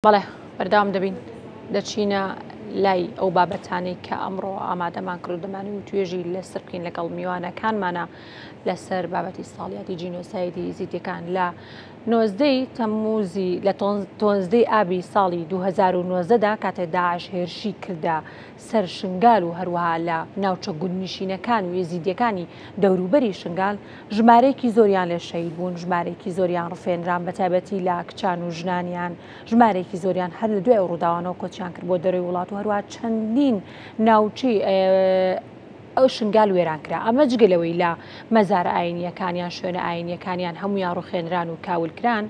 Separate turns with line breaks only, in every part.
بەڵێ بەردەوام دەبین دەچینە لای ئەو بابەتانەی کە ئەمڕۆ ئامادەمان کرد و دەمانوی و توێژی لەسەر بکەین لەگەڵ میوانەکانمانە لەسەر بابەتی ساڵیاتی جینۆسایدی یزیدیەکان لە 19 تەمموزی لە 15 ئابی ساڵی 2019دا کاتێ داعش هێرشی کردە سەر شنگال و هەروەها لە ناوچە گوندنشینەکان و یزیدیەکانی دەوروبەری شنگال ژمارەیەکی زۆریان لێ شەهید بوون، ژمارەیەکی زۆریان ڕفێنران بەتایبەتی لە کچان و ژنانیان، ژمارەیەکی زۆریان هەر لە دوای ئەو ڕووداوانەوە کۆچیان کرد بۆ دەروی وڵات و هەروەها چەندین ناوچەی ئەو شنگال وێران کرا. ئەمە جگەلەوەی لە مەزارە ئاینیەکانیان شوێنە ئاینیەکانیان هەمویان ڕوخێنران و کاولکران،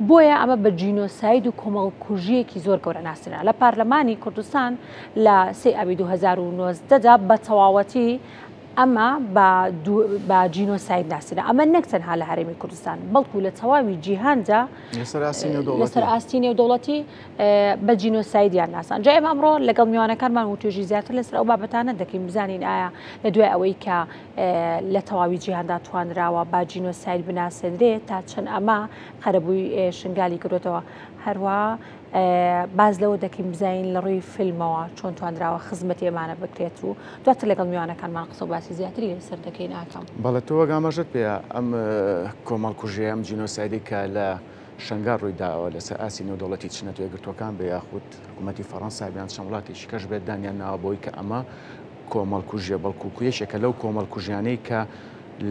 بۆیە ئەمە بە جینۆساید و کۆمەڵکوژیەکی زۆر گەورە ناسرا. لە پارلەمانی کوردستان لە 3 ئابی 2019دا بە تەواوەتی ئەمە بە جینۆساید ناسرا. ئەمە نەک تەنها لە هەرێمی کوردستان بەڵکو لە تەواوی جیهاندا لەسەر ئاستی نێودەوڵەتی بە جینۆسایدیان ناسان. جا ئێمە ئەمڕۆ لەگەڵ میوانەکانمان و توێژی زیاتر لەسەر ئەو بابەتانە دەکەین بزانین ئایا لە دوای ئەوەی کە لە تەواوی جیهاندا توانراوە با جینۆساید بناسێنرێت تا چەند ئەمە خەرەبووی شنگالی کردوێتەوە. هەروە باز لەوە دەکەین بزانین لە ڕووی فیلمەوە چۆن توانراوە خزمەتی ئێمانە بکرێت و دواتر لەگەڵ میوانەکانمان قسە و باسی زیاتری لەسەر دەکەین ئاکەم.
بەڵێ تۆ وەگامەژت پێ ئەم کۆمەڵکوژیە ئەم جینۆسایدی کە لە شنگال ڕوویداوە لەسەر ئاسی نێودەوڵەتی چنە توێگرتوەکان بە یاخود حکوومەتی فەڕەنسا بیان چەند وڵاتێکی کەش بێت دانیان ناوە بۆی کە ئەمە کۆمەڵکوژیە بەڵکو یەکێکە لەو کۆمەڵکوژیانەی کە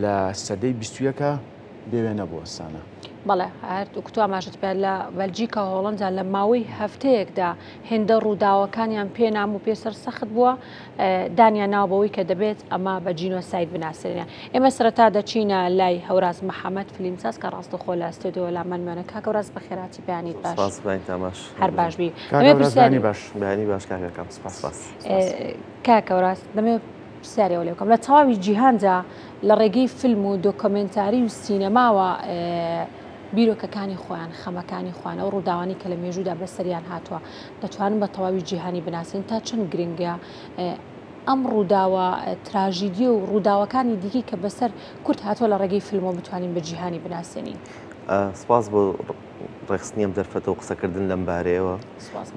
لە سەدەی 20ەکە بێوێنە بۆ ئەسانە.
بەڵێ هەردووکتتو ئاماژت پێ لە بەلجیکا هۆڵندا لە ماوەی هەفتەیەکدا هێندە ڕووداوەکانیان پێنام و پێسەر سەخت بووە دانیان ناوبەوەی کە دەبێت ئەمە بە جینۆساید بناسرێنە. ئێمە سەرەتا دەچینە لای هەوراز محەممەد فیلمساز کە ڕاستەخۆ لە ستۆدیۆ لامان کاکە ڕاست بە خێراتی بیانیت باش هەر باشبی کاکە ڕاست دەمێ پرسیارەوە لێ بکەم لە تەواوی جیهاندا لە ڕێگەی فیلم و دۆکۆمنتاری و سینەماوە بیرۆکەکانی خۆیان خەمەکانی خوانە و ڕووداوانی کە لە مێژوودا بەسەریان هاتووە دەتوانن بە تەواوی جیهانی بناسین تا چەند گرنگە ئەم ڕووداوە تراژیدی و ڕووداوەکانی دیکەی کە بەسەر کورت هاتووە لە ڕێگەی فیلمەوە بتوانین بە جیهانی بناسیێنین.
سپاس بۆ ڕێخستنیم دەرفەتە و قسەکردن لەم بارەیەوە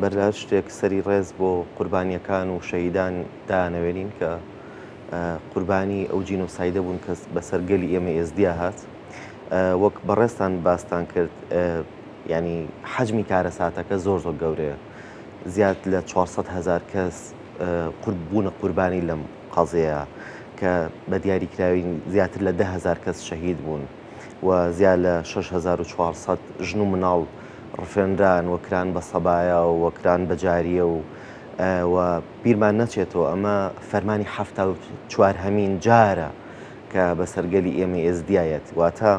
بەرلات شتێک سەری ڕێز بۆ قوربانیەکان و شەهیدان دانەوێنین کە قوربانی ئەو جینۆسایدە بوون کە بەسەر گەلی ئێمە ئێزدیا هات. وەک بەڕێستان باستان کرد ینی حەجمی کارەساتەکە زۆر گەورەیە، زیاد لە 400,000 کەس بوونە قوربانی لەم قەزەیە کە بە دیاریکراوی زیاتر لە 10,000 کەس شەهید بوون و زیاد لە 6,400 ژن و مناڵ ڕفێنران وەکران بە سەبایە و وەکران بەجاریە و بیرمان نەچێتەوە ئەمە فەرمانی 74هەمین جارە کە بەسەرگەلی ئێمە ئێزدایەت واتە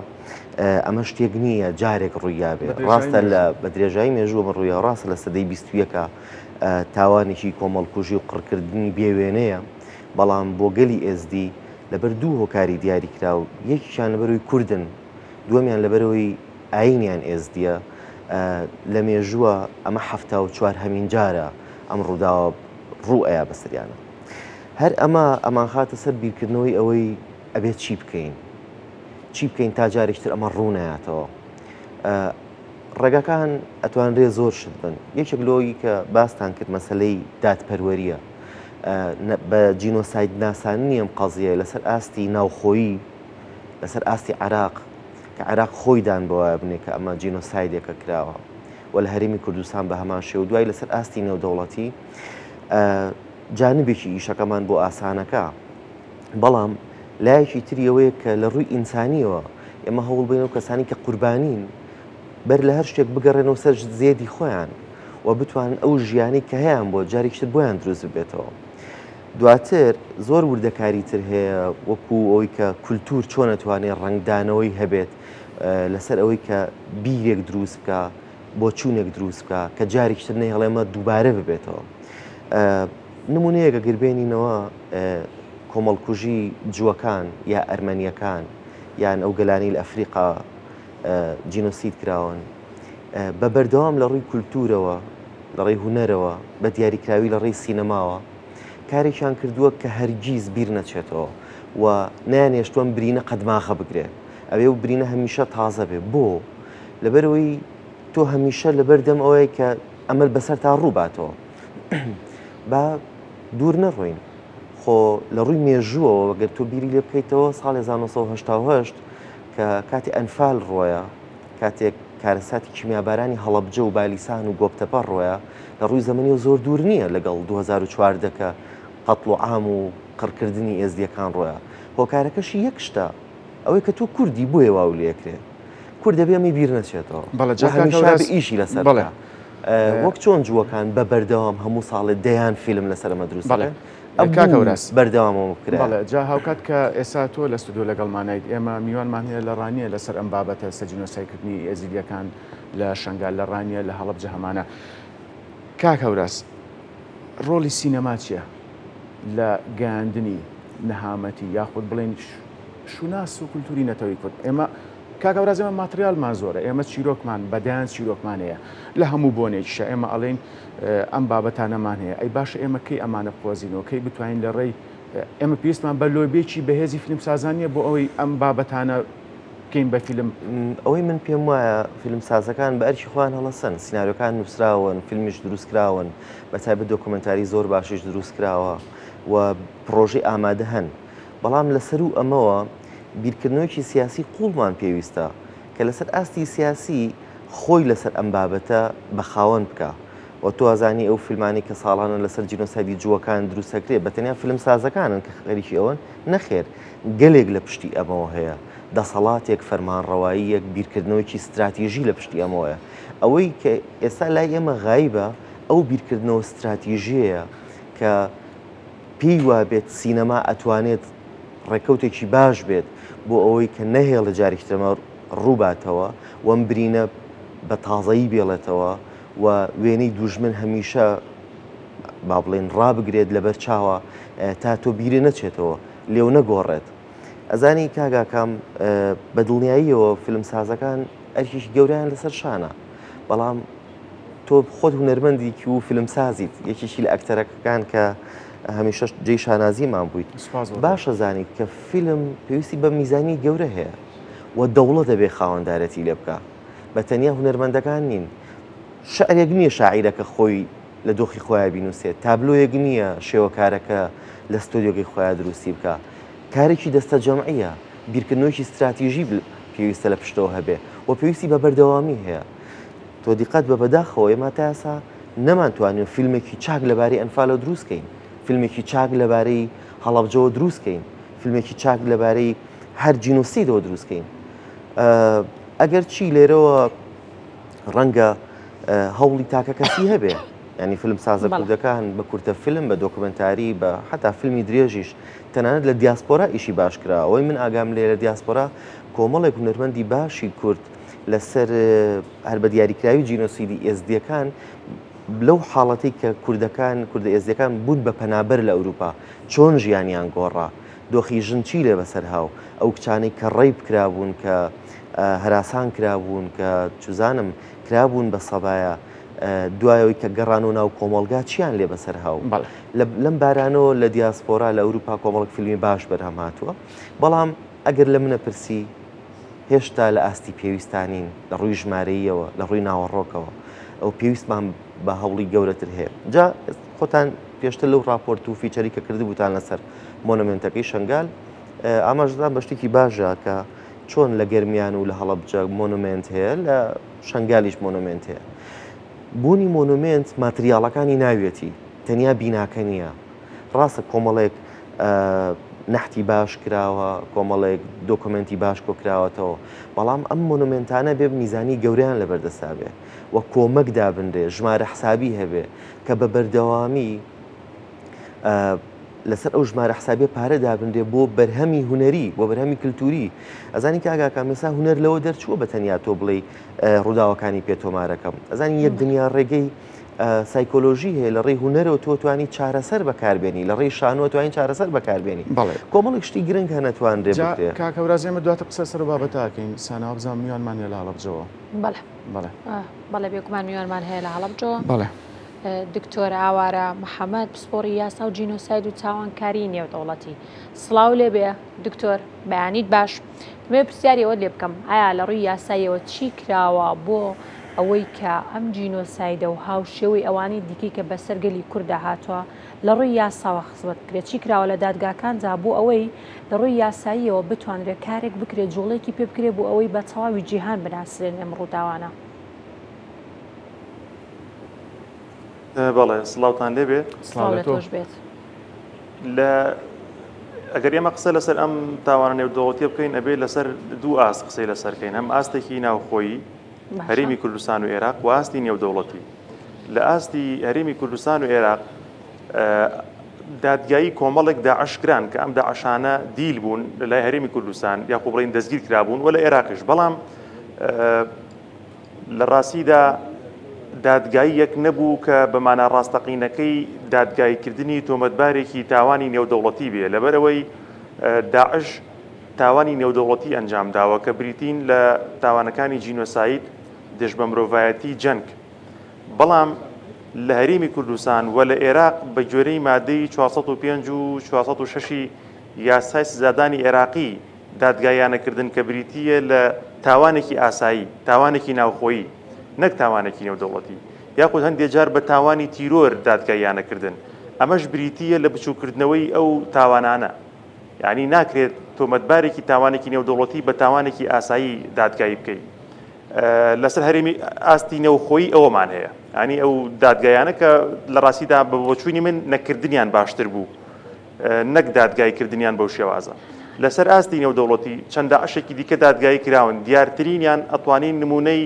ئەمە شتێک نییە جارێک ڕوویابێت ڕاستە لە بە درێژایی مێژووە من ڕوویە ڕاستە لە سەدەی 20ەکە تاوانێکی کۆمەڵکوژی و قڕکردنی بێوێنەیە، بەڵام بۆ گەلی ئێزدی لەبەر دوو هۆکاری دیاریکرا و یەکیشان لەبەرەوەی کوردن دووەمیان لەبەرەوەی ئاینیان ئێزدیە لە مێژووە ئەمە 74هەمین جارە ئەم ڕووداوە ڕوئەیە بەسەریانە. هەر ئەمان خاتە سەر بیرکردنەوەی ئەوەی ئەبێت چی بکەین تا جارێکتر ئەمە ڕوونەیاتەوە. ڕێگەکان ئەتوانرێ زۆر شت بن. یەکێک لۆی کە باستان کرد مەسەلەی دادپەروەریە بە جینۆساید ناسانی ئەم قەزیە لەسەر ئاستی ناوخۆیی لەسەر ئاستی عێراق کە عێراق خۆیدان بەوە بنێ کە ئەمە جینۆسایدێکە کراوە و لە هەرێمی کوردستان بە هەمان شێوە دوای لەسەر ئاستی نێودەوڵەتی جانبێکی ئیشەکەمان بۆ ئاسانەکە، بەڵام لایەکی تریەوەیە کە لە ڕووی ئینسانیەوە ئێمە هەوڵ بین و کەسانی کە قوربانین بەر لە هەر شتێک بگەڕێنەوە سەر زێدی خۆیان و بتوانن ئەو ژیانی کە هەیەیان بۆ جارێکتر بۆیان دروست بێتەوە. دواتر زۆر وردەکاری تر هەیە وەکو ئەوەی کە کولتور چۆن نەتوانێت ڕنگدانەوەی هەبێت لەسەر ئەوەی کە بیرێک دروست بکە بۆ چوونێک دروست بکە کە جارێکتر نەیهڵێمە دووبارە ببێتەوە. نمونەیەکە گربێنینەوە کۆمەڵکوژی جووەکان یا ئەرمەنیەکان یان ئەو گەلانی لە ئەفریقا جینۆسید کراون بە بەردەوام لە ڕووی کولتورەوە لە ڕێی هونەرەوە بە دیاریکراوی لە ڕێی سینەماوە کارێکیان کردووە کە هەرگیز بیر نەچێتەوە و نانێشتووەم برینە قەدماخە بگرێت ئەوێ و برینە هەمیشە تازە بێ بۆ لەبەرەوەی تۆ هەمیشە لەبەردەم ئەوەیە کە ئەمە بەسەر تا ڕووباتەوە با دوور نەڕۆین خۆ لە ڕووی مێژووەوە گەر تۆ بیری لێ بکەیتەوە ساڵی 1970 کە کاتی ئەنفال ڕۆیە کاتێک کارەساتی کیمیابارانی هەڵەبجە و بالیسان و گۆپتەپە ڕۆیە لە ڕووی زەمەنی و زۆر دوور نییە لەگەڵ 2014 کە قەتڵ و عام و قڕکردنی ئێزدیەکان ڕۆیە هۆکارەکەشی یەک شتە ئەوەی کە تۆ کوردی بۆیە واو لێکرێ کورد دەبێ ئەمەی بیر نەچێتەوە هەمیشا بە ئیشی لەسەر وەک چۆن جووەکان بە بەردەوام هەموو ساڵێ دەیان فیلم لەسەرمە دروست
کاکەوراس
بەردەوامەوە بکرێت
جا هاوکات کە ئێستا تۆ لە ستودیۆ لەگەڵمانیت ئێمە میوانمان هەیە لە ڕانیە لەسەر ئەم بابەتە سەجینۆسایکردنی ئێزیدیەکان لە شنگال لە ڕانیە لە هەڵەبجە هەمانە کاکەوراس ڕۆلی سینەما چییە لە گەیاندنی نەهامەتی یاخود بڵێن شوناس و کولتوری نەتەوەی کورد ئێمە کاکەوراز ئێمە ماتریالمان زۆرە ئێمە چیرۆکمان بەدایان چیرۆکمان هەیە لە هەموو بۆنێکیشە ئێمە ئەڵێن ئەم بابەتانەمان هەیە ئەی باشە ئێمە کەی ئەمانە بخوازینەوە کەی بتوانین لە ڕێی ئێمە پێویستمان بە لۆبێکی بەهێزی فیلمسازانیە بۆ ئەوەی ئەم بابەتانە بکەین بە فیلم
ئەوەی من پێم وایە فیلمسازەکان بە ئەرکی خۆیان هەڵەسەن سیناریۆکان نووسراون فیلمیش دروستکراون بەتایبەت دۆکومنتاری زۆر باشیش دروستکراوە و پرۆژەی ئامادە هەن بەڵام لەسەر و ئەمەوە بیرکردنەوەیکی سیاسی قوڵمان پێویستە کە لەسەر ئاستی سیاسی خۆی لەسەر ئەم بابەتە بە خاوەن بکە و تۆ ئازانی ئەو فیلمانی کە ساڵانە لەسەر جینۆسایدی جووەکان دروستەکرێت بە تەنیا فیلم سازەکانن کە خەریکی ئەوەن نەخێر گەلێک لە پشتی ئەمەوە هەیە دەسەڵاتێک فەرمانڕەواییەک بیرکردنەوەیکی استراتیژی لە پشتی ئەمەوەیە ئەوەی کە ئێستا لای ئێمە غایبە ئەو بیرکردنەوە استراتیژیەیە کە پێی وابێت سینەما ئەتوانێت ڕێکەوتێکی باش بێت بۆ ئەوەی کە نەهێڵە جاریشتەمە ڕووباتەوە وەم برینە بە تازایی بێڵێتەوە و وێنەی دوژمن هەمیشە با بڵێن ڕابگرێت لەبەر چاوە تا تۆ بیرێ نەچێتەوە لێو نەگۆڕێت ئەزانی کاگاکەم بە دڵنیاییەوە فیلمسازەکان ئەرکیش گەوریان لەسەر شانە بەڵام تۆ خۆت هونەرمەندێکی و فیلمسازیت یەکێکی لە ئەکتەرەکان کە هەمیشە جێی شانازیمان بوویت باشە زانیت کە فیلم پێویستی بە میزانی گەورە هەیە و دەوڵە دەبێ خاوەندارەتی لێ بکە بە تەنیا هونەرمەندەکان نین شعرێک نییە شاعیرەکە خۆی لە دۆخی خۆیان بینوسێت تابلۆیەک نییە شێوەکارەکە لە ستۆدیۆگەی خۆیان دروستی بکە کارێکی دەستە جەمعیە بیرکردنەوەیکی استراتیژی پێویستە لە پشتەوە هەبێ و پێویستی بە بەردەوامی هەیە تۆ دیقەت بە بەداخەوە ئێمە تا ئێستا نەمانتوانین فیلمێکی چاک لەبارەی ئەنفالە دروستکەین فیلمێکی چاک لەبارەی هەڵەبجەوە دروستکەین فیلمێکی چاک لەبارەی هەر جینۆسیدەوە دروستکەین ئەگەر چی لێرەوە ڕەنگە هەوڵی تاکە کەسی هەبێ ینی فیلم سازە کوردەکان بە کورتە فیلم بە دۆکومنتاری بە حتا فیلمی درێژیش تەنانەت لە دیاسپۆرا ئیشی باش کرا ئەوەی من ئاگام لێ لە دیاسپۆرا کۆمەڵێک هونەرمەندی باشی کورد لەسەر هەر بە دیاریکراوی جینۆسیدی ئێزدیەکان لەو حاڵەتی کە کوردە ئێزدیەکان بوون بە پەنابەر لە ئەوروپا چۆن ژیانیان گۆڕا دۆخی ژن چی لێ بەسەر هاو ئەو کچانەی کە ڕێی بکرابوون کە هەراسان کرابوون کە چوزانم کرابوون بە سەبایە دوایەوەی کە گەڕان و ناو کۆمەڵگا چیان لێ بەسەر هاو لەم بارانەوە لە دیاسپۆرا لە ئەوروپا کۆمەڵک فیلمی باش بەرهەم هاتووە بەڵام ئەگەر لە منە پرسی هێشتا لە ئاستی پێویستانین لە ڕووی ژمارەیەوە لە ڕووی ناوەڕۆکەوە ئەو پێویستمان بە هەوڵی گەورەتر هەیە جا خۆتان پێشتر لەو راپۆرت و فیچەری کە کردبووتان لەسەر مۆنومنتەکەی شنگال ئاماژدان بە شتێکی باشە کە چۆن لە گەرمیان و لە هەڵەبجە مۆنومنت هەیە لە شنگالیش مۆنومنت هەیە بوونی مۆنومنت ماتریاڵەکانی ناوێتی تەنیا بیناکە نییە ڕاستە کۆمەڵێک نەحتی باش کراوە کۆمەڵێک دۆکمنتی باش کۆکراوەتەوە بەڵام ئەم مۆنومنتانە بێ میزانی گەوریان لەبەردەستا بێ و کۆمەک دابنرێ ژمارە حسابی هەبێ کە بە بەردەوامی لەسەر ئەو ژمارە حسابێ پارە دابنرێ بۆ بەرهەمی هونەری بۆ بەرهەمی کللتوری ئەزانی کاگاکە مێسا هونەر لەوە دەرچووە بە تەنیا تۆ بڵێ ڕووداوەکانی پێتۆمارەکەم ئەزانی یەک دنیا ڕێگەی سایکۆلۆژی هەیە لە ڕێی هونەرەوە تۆ توانی چارەسەر بەکاربێنی لە ڕێی شانوە توانین چارەسەر بەکاربێنی کۆمەڵێک شتی گرنگ هەنەتوانرێ
کاکەوراز ئێمە دواتر قسە سەر بابەتاکەین ساناوە بزانام میوانمان هەیە لە هەڵەبجەوە
بەڵێ بێگومان میوانمان هەیە لە هەڵەبجەوە
بەڵێ
دکتۆر ئاوارە محەممەد پسپۆری یاسا و جینۆساید و تاوانکاری نێودەوڵەتی سڵاو لێ بێ دکتۆر بەیانیت باش مێ پرسیاری ئەوە لێ بکەم ئایا لە ڕووی یاساییەوە چی کراوە بۆ ئەوەی کە ئەم جینۆسایدە و هاوشێوەی ئەوانی دیکەی کە بەسەرگەلی کووردا هاتووە لە ڕووی یاساوە خزمەت بکرێت چی کراوە لە دادگاکان جا بوو ئەوەی لە ڕووی یاساییەوە بتوانرێت کارێک بکرێت جوڵێکی پێ بکرێت بۆ ئەوەی بە تەواوی جیهان بناسرێن ئەم ڕووداوانە.
بەڵێ سڵاوتان لێبێ
تۆش بێت.
ئەگەر ئێمە قسە لەسەر ئەم تاوانە نێودەوڵەتیە بکەین ئەبێ لەسەر دوو ئاست قسەی لەسەرکەین هەم ئاستێکی ناوخۆیی هەرێمی کوردستان و عێراق و ئاستی نێودەوڵەتی. لە ئاستی هەرێمی کوردستان و عێراق دادگایی کۆمەڵێک داعشکران کە ئەم داعشانە دیل بوون لای هەرێمی کوردستان یا خۆ بڵێن دەستگیر کرابوون وە لە عێراقش بەڵام لە ڕاستیدا دادگاییەک نەبوو کە بەمانە ڕاستەقینەکەی دادگایکردنی تۆمەتبارێکی تاوانی نێودەوڵەتی بێ لەبەرەوەی داعش تاوانی نێودەوڵەتی ئەنجام داوە کە بریتین لە تاوانەکانی جینۆساید دژ بە مرۆڤایەتی جەنگ بەڵام لە هەرێمی کوردستان و لە عێراق بە گوێرەی مادەی 405 و 406 یاسای سزادانی عێراقی دادگایانەکردن کە بریتیە لە تاوانێکی ئاسایی تاوانێکی ناوخۆیی نەک تاوانێکی نێودەوڵەتی یاخود هەندێک جار بە تاوانی تیرۆر دادگایانەکردن ئەمەش بریتیە لە بچووکردنەوەی ئەو تاوانانە یعنی ناکرێت تۆمەتبارێکی تاوانێکی نێودەوڵەتی بە تاوانێکی ئاسایی دادگایی بکەیت لەسەر هەرێمی ئاستی نەوخۆیی ئەوەمان هەیە ینی ئەو دادگایانە کە لە ڕاستیدا بە بۆچوونی من نەکردنیان باشتر بوو نەک دادگایکردنیان بەو شێوازە لەسەر ئاستی نێودەوڵەتی چەندە عشێکی دیکە دادگایی کراون دیارترینیان ئەتوانین نمونەی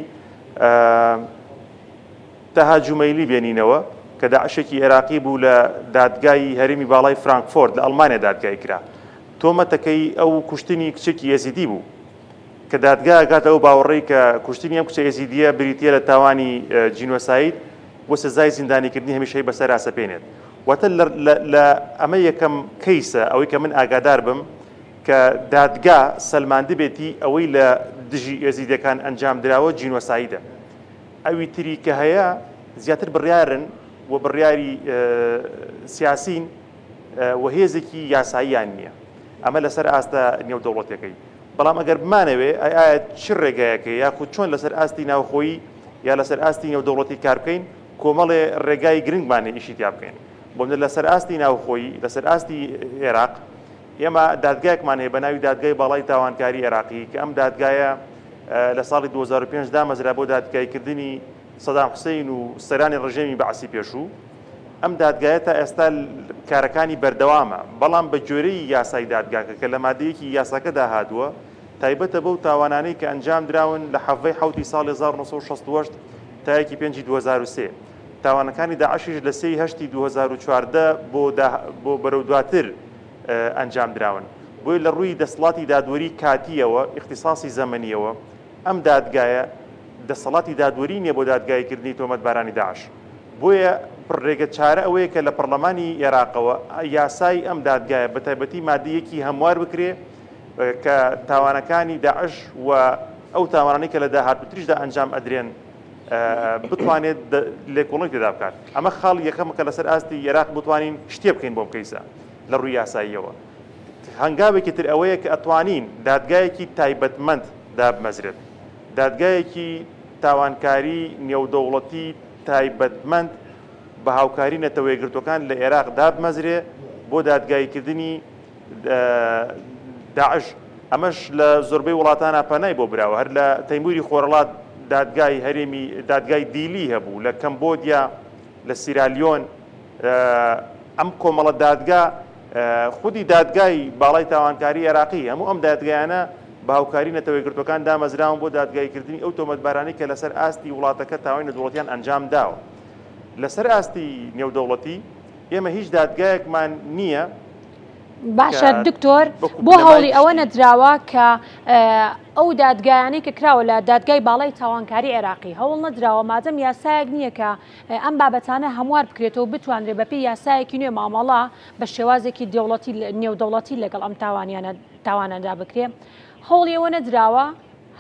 تەها جومەیلی بێنینەوە کە داعشێکی عێراقی بوو لە دادگای هەرێمی باڵای فرانکفۆرت لە ئەڵمانیا دادگای کرا تۆمەتەکەی ئەو کوشتنی کچێکی یەزیدی بوو کە دادگا گاتەوە باوەڕێی کە کوشتنی ئەم کچە یەزیدیە بریتیە لە تاوانی جینۆساید بۆ سزای زیندانیکردنی هەمیشەی بەسەر ئاسەپێنێت واتە لە ئەمە یەکەم کەیسە ئەوەی کە من ئاگادار بم کە دادگا سەلماندە بێتی ئەوەی لە دژی یەزیدەکان ئەنجام دراوە جینۆسایدە ئەوی تری کە هەیە زیاتر بڕیارن و بڕیاری سیاسین و هێزێکی یاساییان نییە ئەمە لەسەر ئاستە نێودەوڵەتەکەی بەڵام ئەگەر بمانەوێ ئایا چ ڕێگایەکە یاخود چۆن لەسەر ئاستی ناوخۆیی یا لەسەر ئاستی نێودەوڵەتی کار بکەین کۆمەڵێ ڕێگای گرنگمانێ ئیشی تیا بکەین بۆ من لەسەر ئاستی ناوخۆیی لەسەر ئاستی عێراق ئێمە دادگایەکمان هەیە بە ناوی دادگای باڵای تاوانکاری عێراقی کە ئەم دادگایە لە ساڵی 2005 دامەزرا بۆ دادگایکردنی سەدام حوسێین و سەرانی ڕژێمی بەعسی پێشوو ئەم دادگایە تا ئێستا کارەکانی بەردەوامە بەڵام بە جۆرەی یاسای دادگاکە کە لە مادەیەکی یاساکەدا هاتووە تایبەتە بەو تاوانانەی کە ئەنجام دراون لە حەڤەی حوتی ساڵی 1968 تا یەکی پێنجی 2003 تاوانەکانی داعشیش لە 3 2014 بۆ بەرەو دواتر ئەنجام دراون بۆی لە ڕووی دەسەڵاتی دادوەری کاتیەوە اختصاصی زەمەنیەوە ئەم دادگایە دەسەڵاتی دادوەری نییە بۆ دادگایکردنی تۆمەتبارانی داعش بۆیە ڕێگە چارە ئەوەیە کە لە پەرلەمانی عێراقەوە یاسای ئەم دادگایە بە تایبەتی مادەیەکی هەموار بکرێ کە تاوانەکانی داعش و ئەو تاوانانەی کە لە داهاتووتریشدا ئەنجام ئەدرێن بتوانێت لێکۆڵی تێدا بکات ئەمە خاڵ یەکەم کە لەسەر ئاستی عێراق بتوانین شتێ بکەین بۆ بکەیسە لە ڕووی یاساییەوە هەنگاوێکی تر ئەوەیە کە ئەتوانین دادگایەکی تایبەتمەند دابمەزرێت دادگایەکی تاوانکاری نێودەوڵەتی تایبەتمەند بە هاوکاری نەتەوەی گرتوەکان لە عێراق دابمەزرێ بۆ دادگایکردنی داعش ئەمەش لە زۆربەی وڵاتانە پەنای بۆ براوە هەر لە تەیموری خۆرەڵات دادگای هەرێمی دادگای دیلی هەبوو لە کەمبۆدیا لە سیرالیۆن ئەم کۆمەڵە دادگا خودی دادگای باڵای تاوانکاری عێراقی هەموو ئەم دادگایانە بە هاوکاری نەتەوەی گرتوەکان دامەزراون بۆ دادگایکردنی ئەو تۆمەتبارانەی کە لەسەر ئاستی وڵاتەکە تاوانی نێودەوڵەتیان ئەنجام داوە لەسەر ئاستی نێودەوڵەتی ئێمە هیچ دادگایەکمان نییە
باشە دکتۆر بۆ هەوڵی ئەوە نەدراوە کە ئەو دادگایانەی کە کراوە لە دادگای باڵای تاوانکاری عێراقی هەوڵ نەدراوە مادەم یاسایەک نییە کە ئەم بابەتانە هەموار بکرێتەوە بتوانرێت بەپێی یاسایەکی نوێ مامەڵە بە شێوازێکی نێودەوڵەتی لەگەڵ ئەم تاوانەدا بکرێت هەوڵی ئەوە نەدراوە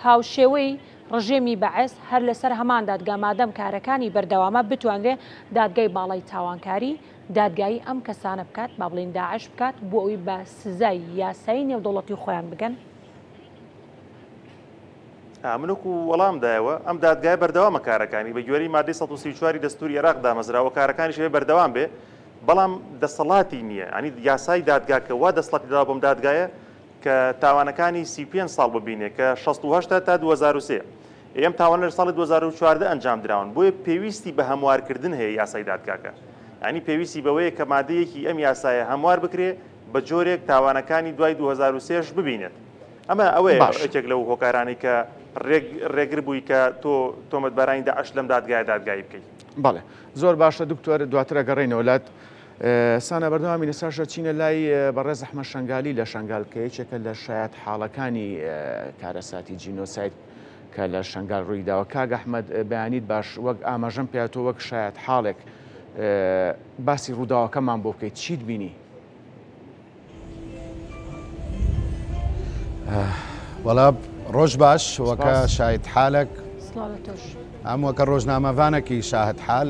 هاوشێوەی ڕژێمی بەعس هەر لەسەر هەمان دادگا مادەم کارەکانی بەردەوامە بتوانرێت دادگای باڵای تاوانکاری دادگایی ئەم کەسانە بکات با بڵین داعش بکات بۆ ئەوی بە سزای یاسایی نێودەوڵەتی خۆیان بگەن
منوکو وەڵام دایەوە ئەم دادگای بەردەوامە کارەکانی بە گوێرەی مادەی 134 دەستوری عێراق دامەزراوە کارەکانی شێ بەردەوام بێ بەڵام دەسەڵاتی نییە ئەنی یاسای دادگاکە وا دەسەڵاتی دا بۆم دادگایە کە تاوانەکانی 35 ساڵ ببینێ کە 68 تا 2003 ئێم تاوانە ساڵی 2014 ئەنجام دراون بۆیە پێویستی بە هەموارکردن هەیە یاسای دادگاکە ئەنی پێویستی بەوەیە کە مادەیەکی ئەم یاسایە هەموار بکرێ بە جۆرێک تاوانەکانی دوای 2003 ببینێت ئەمە ئەوەیە یەکێک لەو هۆکارانی کە ڕێگر بووی کە تۆ تۆمەتبارانی داعش لەم دادگایی بکەیت.
بەڵێ زۆر باشە دکتۆر دواترە گەڕێنەوە وڵات سانە بەردەوامی لەسەر چینە لای بەڕێز ئەحمەد شەنگالی لە شەنگال کە یەکێکە لە شایەت حاڵەکانی کارەساتی جینۆساید کە لە شەنگال ڕوویداوە کاگ ئەحمەد بەیانیت باش وەک ئاماژەم پێاتۆ وەک شایەت حاڵێک باسی ڕووداوەکەمان بۆ بکەیت چیت بینی؟
وەڵا ڕۆژ باش وەکە شاهد حالك ئەم وەکە ڕۆژنامەوانێکی شاهد حال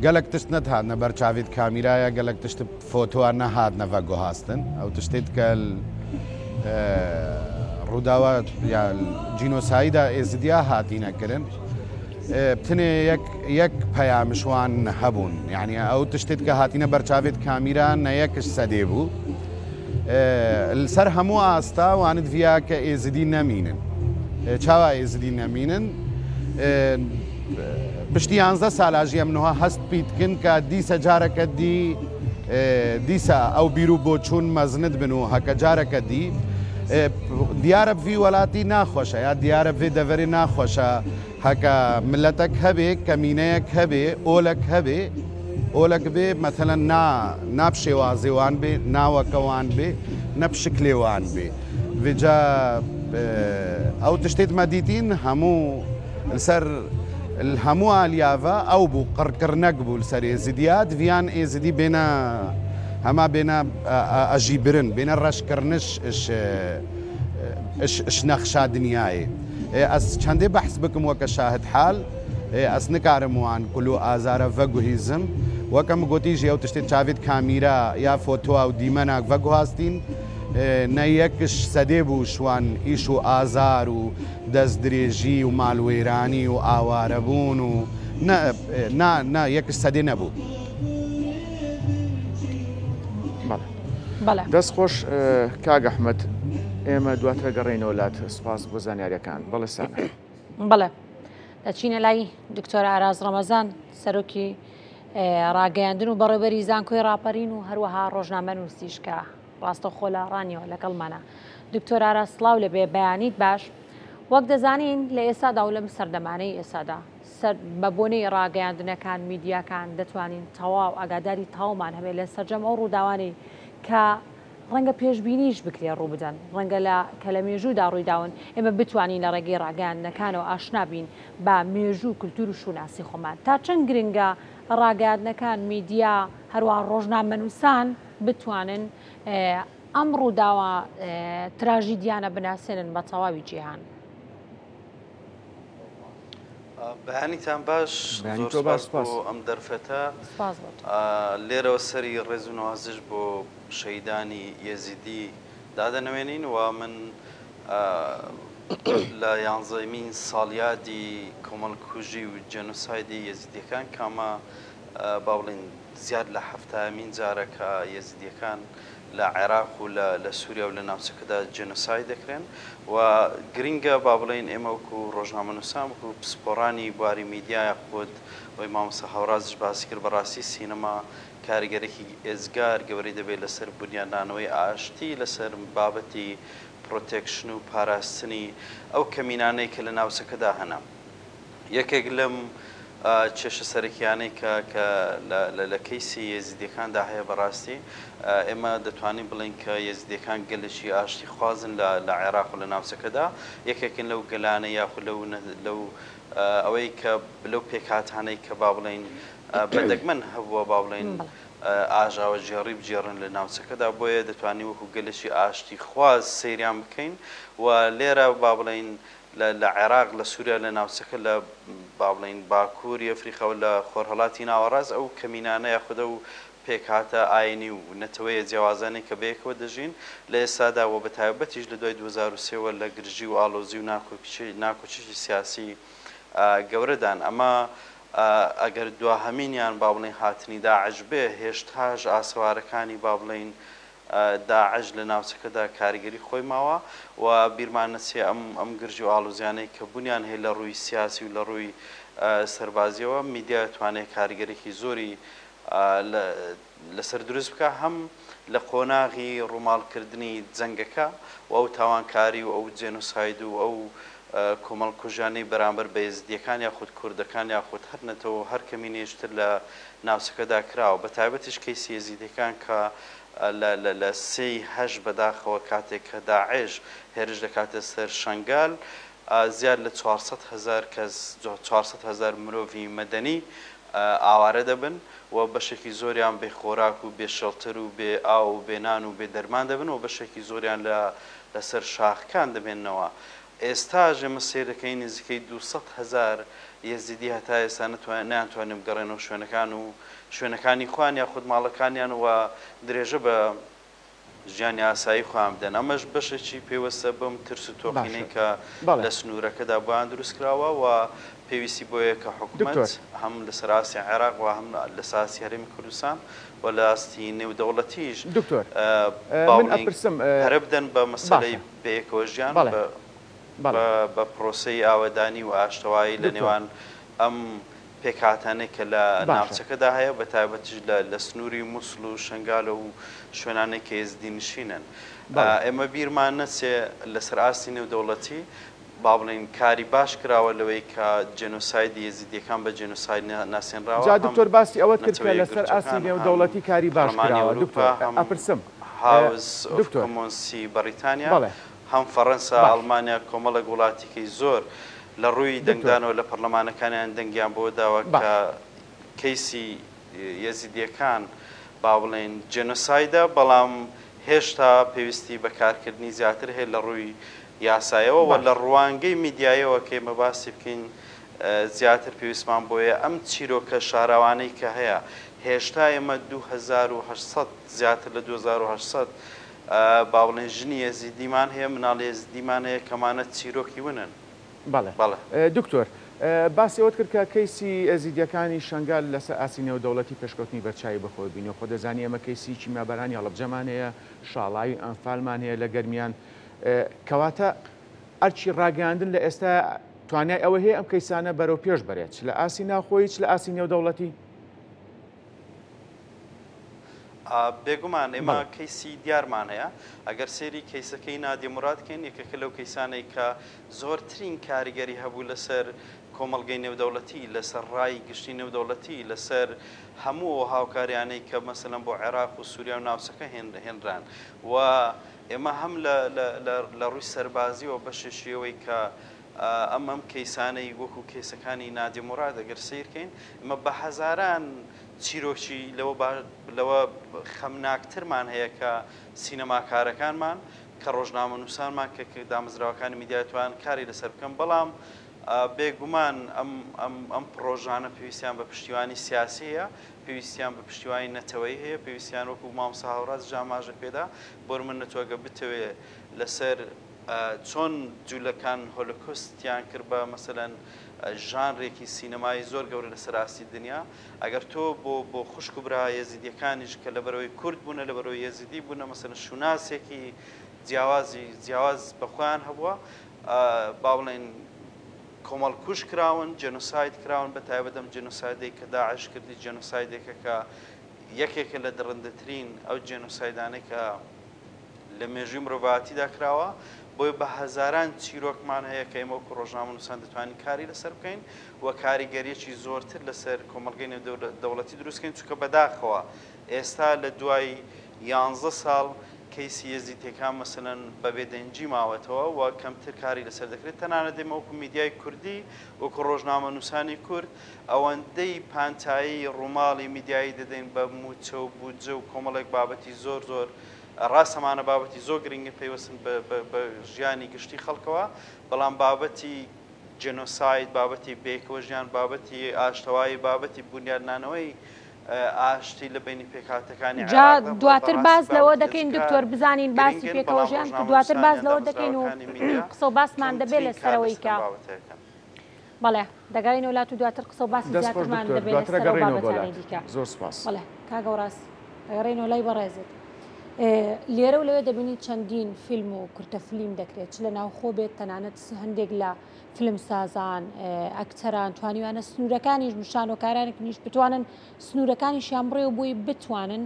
گەلک تشت نەهاتنە بەرچاویت کامیرایە گەلک تشت فۆتۆوە نەهاتنە بە گۆهاستن ئەو تشتێت کە ڕووداوە جینۆسایدا ئێزدیا هاتیینەکردن بتنێ یەک پەیامشوان هەبوون یعنی ئەو تشتێت کە هاتیینە بەرچاوێت کامیران نە یەکش سەدێ بوو سەر هەموو ئاستا وانت ڤیا کە ئێزدی نەمینن چاوا ئێزدی نەمینن پشتی 11 سالاژی ئەمنەوە هەست پیتکن کە دیسە جارەکە دیسە ئەو بیر و بۆ چوون مەزنت بن و هەکە جارەکە دیارە بڤی وڵاتی ناخۆشە یا دیارە بێ دەڤەری ناخۆشە هەکە ملەتەک هەبێ کەمینەیەک هەبێ ئۆلەک هەبێ ئۆلەک بێ مەتەلەن ناپشێوازێوان بێ ناوەکەوان بێ نەپشکلێوان بێ vêca ئەو تشتێتمە دیتین هەموو لەسەر هەموو ئالیاڤە ئەو بوو قڕکردنەک بوو لەسەر ئێزدیات ڤیان ئێزدی بێنە هەما بێنە ئەژی برن بێنە ڕەشکردنش نەخشا دنیایێ ئەس چەندێ بەحس بکەم وەکە شاهد حال ئەس نکارم وان کولو ئازارە ڤەگوهیزم وەکەم گوتیژی ئەو تشتێت چاوێت کامیرا یا فۆتۆ و دیمەناک ڤەگوهاستین نە یەکش سەدێ بوو شوان ئیش و ئازار و دەست درێژی و ماڵوێرانی و ئاوارەبوون و یەکش سەدێ نەبوو.
دەست خۆش کاگ ئەحمەد ئێمە دواترە گەڕێنەوە وڵات سوپاس بۆ زانیاریەکان بەڵێ سانە.
بەڵێ دەچینە لای دکتۆر ئاراز ڕەمەزان سەرۆکی ڕاگەیاندن و بەڕێوەبەری زانکۆی ڕاپەرین و هەروەها ڕۆژنامە نووسیشکە ڕاستەوخۆ لە ڕانیەوە لەگەڵمانە دکتۆر ئاراز سڵاو لە بێ بەیانیت باش وەک دەزانین لە ئێستادا و لەم سەردەمانەی ئێستادا بە بۆنەی ڕاگەیاندنەکان میدیاکان دەتوانین تەواو ئاگاداری تاومان هەبێت لە سەرجەم ئەو ڕووداوانەی کە ڕەنگە پێشببینیش بکرێ ڕوو بدەن ڕەنگە کە لە مێژوودا ڕوویداون ئێمە بتوانین لە ڕێگەی ڕاگەیاندنەکانەوە ئاشنابین بە مێژوو کولتور و شوناسی خۆمان تا چەند گرنگە ڕاگەیاندنەکان میدیا هەروە ڕۆژنامەنووسان بتوانن ئەم ڕووداوە تراژیدیانە بناسێنن بە تەواوی جیهان.
بەیانیتان باش زۆر سپاس بۆ ئەم دەرفەتە لێرەوە سەری ڕێز و نوازش بۆ شەیدانی یەزیدی دادەنەوێنین و من لە 11مین ساڵیادی کۆمەڵکوژی و جەنۆسایدی یەزیدیەکان کامە با بڵێن زیاد لە 70مین جارەکە یەزیدیەکان لە عێراق و لە سووریا و لە ناوچەکەدا جێنۆساید دەکرێن و گرینگە با بڵێن ئێمە وەکو ڕۆژنامەنووسان وەکو پسپۆڕانی بواری میدیایە خۆت وی مامۆستا هاورازش باسی کرد بەڕاستی سینەما کاریگەرێکی ئێزگار گەورەی دەبێت لەسەر بنیاندانەوەی ئاشتی لەسەر بابەتی پرۆتێکشن و پاراستنی ئەو کەمینانەی کە لە ناوچەکەدا هەنا یەکێک لەم کێشە سەرەکیانەی کە لە کەیسی یەزیدیەکاندا هەیە بەڕاستی ئێمە دەتوانین بڵین کە یەزیدیەکان گەلێکی ئاشتی خوازن لە عێراق و لە ناوچەکەدا یەکێکن لەو گەلانە یاخود لەو ئەوەی کە لەو پێکهاتانەی کە با بڵین بەدەگمەن هەبووە با بڵین ئاژاوە جێڕی بجێڕن لە ناوچەکەدا بۆیە دەتوانین وەکو گەلێکی ئاشتی خواز سەیریان بکەین و لێرە با بڵین لە عێراق لە سووریا لە ناوچەکە لە با بڵین باکووری ئەفریقا و لە خۆرهەڵاتی ناوەڕاست ئەو کەمینانە یاخودە و پێکهاتە ئاینی و نەتەوەیە جیاوازانەی کە بەیەکەوە دەژین لە ئێستادا و بە تایبەتیش لە دوای 2023 لە گرژی و ئالۆزی و ناکۆچیی سیاسی گەورەدان ئەمە ئەگەر دواهەمینیان با بڵێن هاتنی داعش بێ هێشتاش ئاسوارەکانی با بڵێن داعش لە ناوچەکەدا کاریگەری خۆی ماوە و بیرمان نەچێ ئەم گرژی و ئالۆزیانەی کە بوونیان هەیە لە ڕووی سیاسی و لە ڕووی سەربازیەوە میدیا توانێت کاریگەرێکی زۆری لەسەر دروست بکە هەم لە قۆناغی ڕووماڵکردنی جەنگەکە و ئەو تاوانکاری و ئەو جێنۆساید و ئەو کۆمەڵکوژانەی بەرامبەر بە یەزیدیەکان یاخود کوردەکان یاخود هەر نەتەوە هەر کەمینێشتر لە ناوچەکەدا کراوە بە تایبەتیش کەیسی یەزیدیەکان کە لە 3/8 بەداخەوە کاتێک کە داعش هێرش دەکاتە سەر شەنگال زیاد لە 400,000 کەس 400,000 مرۆڤی مەدەنی ئاوارە دەبن و بەشێکی زۆریان بێ خۆراک و بێ شەڵتر و بێ ئاو و بێنان و بێ دەرمان دەبن و بەشێکی زۆریان لەسەر شاخەکان دەبێنەوە. ئێستا ژێمە سێرەکەی نزیکەی 200,000 یەزیدی هەتا ئێستا ناتوانێت بگەڕێنەوە شوێنەکان و شوێنەکانی خوان یا خود ماڵەکانیان و درێژە بە ژیانی ئاسایی خۆیان بدەن. ئەمەش بەشێکی پێوەستە بەم ترس و تۆقینەی کە لە سنوورەکەدا بۆیان دروست کراوە و پێویستی بۆیە کە حکوومەت هەم لە سەراسی عێراق و هەم لە ساسی هەرێمی کوردستان و لە ئاستی نێودەوڵەتیش هەرە بدەن بە مەسەلەی بەیەکەوە ژیان بە پرۆسەی ئاوەدانی و ئاشتەوایی لە نێوان ئەم پێکهاتانەی کە لە ناوچەکەدا هەیە بە تایبەتیش لە سنووری مووسڵ و شنگالە و شوێنانێک کە یەزدی نشینن. ئێمە بیرمان نەچێ لەسەر ئاستی نێودەوڵەتی با بڵێن کاری باش کراوە لەوەی کە جێنۆسایدی یەزیدیەکان بە جێنۆساید ناسێنراوە.
دکتۆر باسی ئەوەت کرد کە لەسەر ئاستی نێودەوڵەتی کاری باش کراوە. ئەپرسم
هاوز کۆمۆنسی بەریتانیا هەم فەڕەنسا ئەڵمانیا کۆمەڵک وڵاتیکەی زۆر لە ڕووی دەنگدانەوە لە پەرلەمانەکانیان دەنگیان بۆ داوە کە کەیسی یەزیدیەکان با بڵێن جێنۆسایدە بەڵام هێشتا پێویستی بەکارکردنی زیاتر هەیە لە ڕووی یاسایەوە و لە ڕوانگەی میدیایەوە کە ئێمە باسی بکەین زیاتر پێویستمان بۆیە ئەم چیرۆکە شاراوانەی کە هەیە هێشتا ئێمە 2800 زیاتر لە 2800 با بڵێن ژنی یەزیدیمان هەیە مناڵی یەزیدیمان هەیە کەمانە چیرۆکی ونن.
دکتۆر باسیەوەت کرد کە کەیسی ئەزیدیەکانی شنگال لەسەر ئاسی نێودەوڵەتی پێشکەوتنی بەرچاوی بەخۆی بینەوە خۆ دەزانی ئەمە کەیسی چیمابەرانی هەڵەبجەمان هەیە شاڵاوی ئەنفالمان هەیە لە گەرمیان کەواتە ئەرچی ڕاگەاندن لە ئێستا توانای ئەوە هەیە ئەم کەیسانە بەرەو پێش بەرێت لە ئاسی ناخۆیی لە ئاسی نێودەوڵەتی
بێگومان ئێمە کەیسی دیارمان هەیە ئەگەر سێری کەیسەکەی نادیمورادکەین یەکێکە لەو کەیسانەی کە زۆرترین کاریگەری هەبوو لەسەر کۆمەڵگەی نێودەوڵەتی لەسەر ڕای گشتی نێودەوڵەتی لەسەر هەموو هاوکاریانەی کە مەسەلەن بۆ عێراق و سووریا و ناوچەکە هێنران و ئێمە هەم لە ڕووی سەربازیەوە بەشێشیەوەی کە ئەم کەیسانەی وەکو کێسەکانی نادیموراد ئەگەر سیرکەین ئمە بە هەزاران چیرۆکی لەوە خەمناکترمان هەیە کە سینەماکارەکانمان کە ڕۆژنامەنووسانمان کە دامەزراوەکانی میدیاتوان کاری لەسەر بکەم بەڵام بێگومان ئەم پرۆژانە پێویستیان بە پشتیوانی سیاسی هەیە پێویستیان بە پشتیوانی نەتەوەی هەیە پێویستیان وەکو مامۆستا هاوڕاست جاماژە پێدا بۆ من نەتوەگە بتەوێ لەسەر چۆن جوولەکان هۆلۆکۆستیان کرد بە مەسەلەن ژانرێکی سینەمایی زۆر گەورە لە سەراستی دنیا ئەگەر تۆ بۆ خوشک و برا یەزیدیەکانیش کە لە بەرەوەی کورد بوونە لە بەرەوەی یەزیدی بوونە مەسەلەن شوناسێکی جیاواز بەخۆیان هەبووە با بڵێن کۆمەڵکوژ کراون جێنۆساید کراون بە تایبەتەم جێنۆسایدێک کە داعش کردی جێنۆسایدێکە کە یەکێکە لە درڕندەترین ئەو جێنۆسایدانەی کە لە مێژووی مرۆڤایەتیدا کراوە بۆی بە هەزاران چیرۆکمان هەیە کە ئێمە وەکو ڕۆژنامەنووسان دەتوانین کاری لەسەر بکەین و کاریگەریەکی زۆرتر لەسەر کۆمەڵگەی نێودەوڵەتی دروستکەین چونکە بەداخەوە ئێستا لە دوای 11 ساڵ کەیسی یەزیدیەکان مەسەلەن بە بێدەنجی ماوەتەوە و کەمتر کاری لەسەر دەکرێت تەنانەت ئێمە وەکو میدیای کوردی وەکو ڕۆژنامەنووسانی کورد ئەوەندەی پانتایی ڕووماڵی میدیایی دەدەین بە موچە و بودجە و کۆمەڵێک بابەتی زۆر ڕاستەمانە بابەتی زۆر گرنگە پێیوەستن بە ژیانی گشتی خەڵکەوە بەڵام بابەتی جێنۆساید بابەتی بێکەوە ژیان بابەتی ئاشتەوایی بابەتی بنیادنانەوەی ئاشتی لە بینی پێکاتەکانی
جا دواتر باز لەوە دەکەین دکتۆر بزانین باسی پێکەوەژیان کە دواتر باز لەوە دەکەین و قسە و باسمان دەبێت لەسەرەوەی کە بەڵێ دەگەڕین وڵات و دواتر قسە و باسی زیاترمان دەبێت لەسەر بابەتانی دیکە.
زۆر سپاس.
بەڵێ کاگەوڕاست دەگەڕینەوە لای بەڕێزت. لێرە و لەوێ دەبینی چەندین فیلم و کورتە فیلم دەکرێت چ لە ناوخۆ بێت تەنانەت هەندێک لە فیلم سازان ئەکتەران توانیوانە سنوورەکانیش شانۆکارانێک نیش بتوانن سنوورەکانیشیان بڕێ و بۆی بتوانن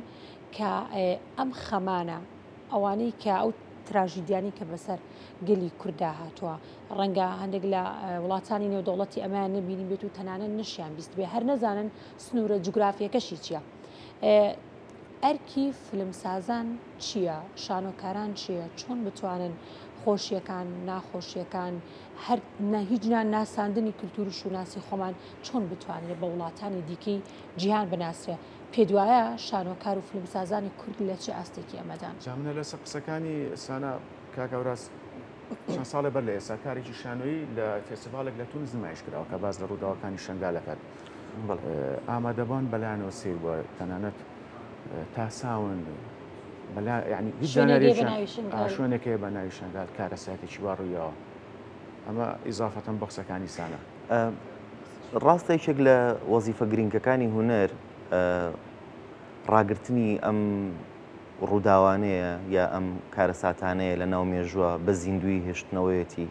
کە ئەم خەمانە ئەوانەی کە ئەو تراژیدیانی کە بەسەر گەلی کووردا هاتووە ڕەنگە هەندێک لە وڵاتانی نێودەوڵەتی ئەمان نبینی بێت و تەنانەت نشیان بیست بێ هەر نەزانن سنوورە جوگرافیەکەشی چییە. ئەرکی فیلمسازان چییە؟ شانۆکاران چییە؟ چۆن بتوانن خۆشیەکان ناخۆشیەکان هەر هیچنان ناساندنی کللتور و شوناسی خۆمان چۆن بتوانێت بە وڵاتانی دیکەی جیهان بناسرێ؟ پێ دوایە شانۆکار و فیلمسازانی کورد لە چه ئاستێکی ئەمەدان؟
جامنە لەسەر قسەکانی سانە کاکەوراس چەند ساڵە بەر لە ئێستا کارێکی شانۆیی لە فێستیڤالێک لە تونس نمایش کراوە کە باز لە ڕووداوەکانی شنگالەکەت ئامادەبان بەلایەنەوە سیر بووە تەنانەت تا ساون ینی شوێنێکەیە بە ناوی شنگال کارە ساتێکی وا ڕوویەوە ئەمە ئیزافەتەن بە قسەکانی سانە.
ڕاستێکێک لە وەزیفە گرنگەکانی هونەر ڕاگررتنی ئەم ڕووداوانەیە یا ئەم کارە ساتانەیە لە ناو مێژووە بە زیندوی هێشتنەوەیەتی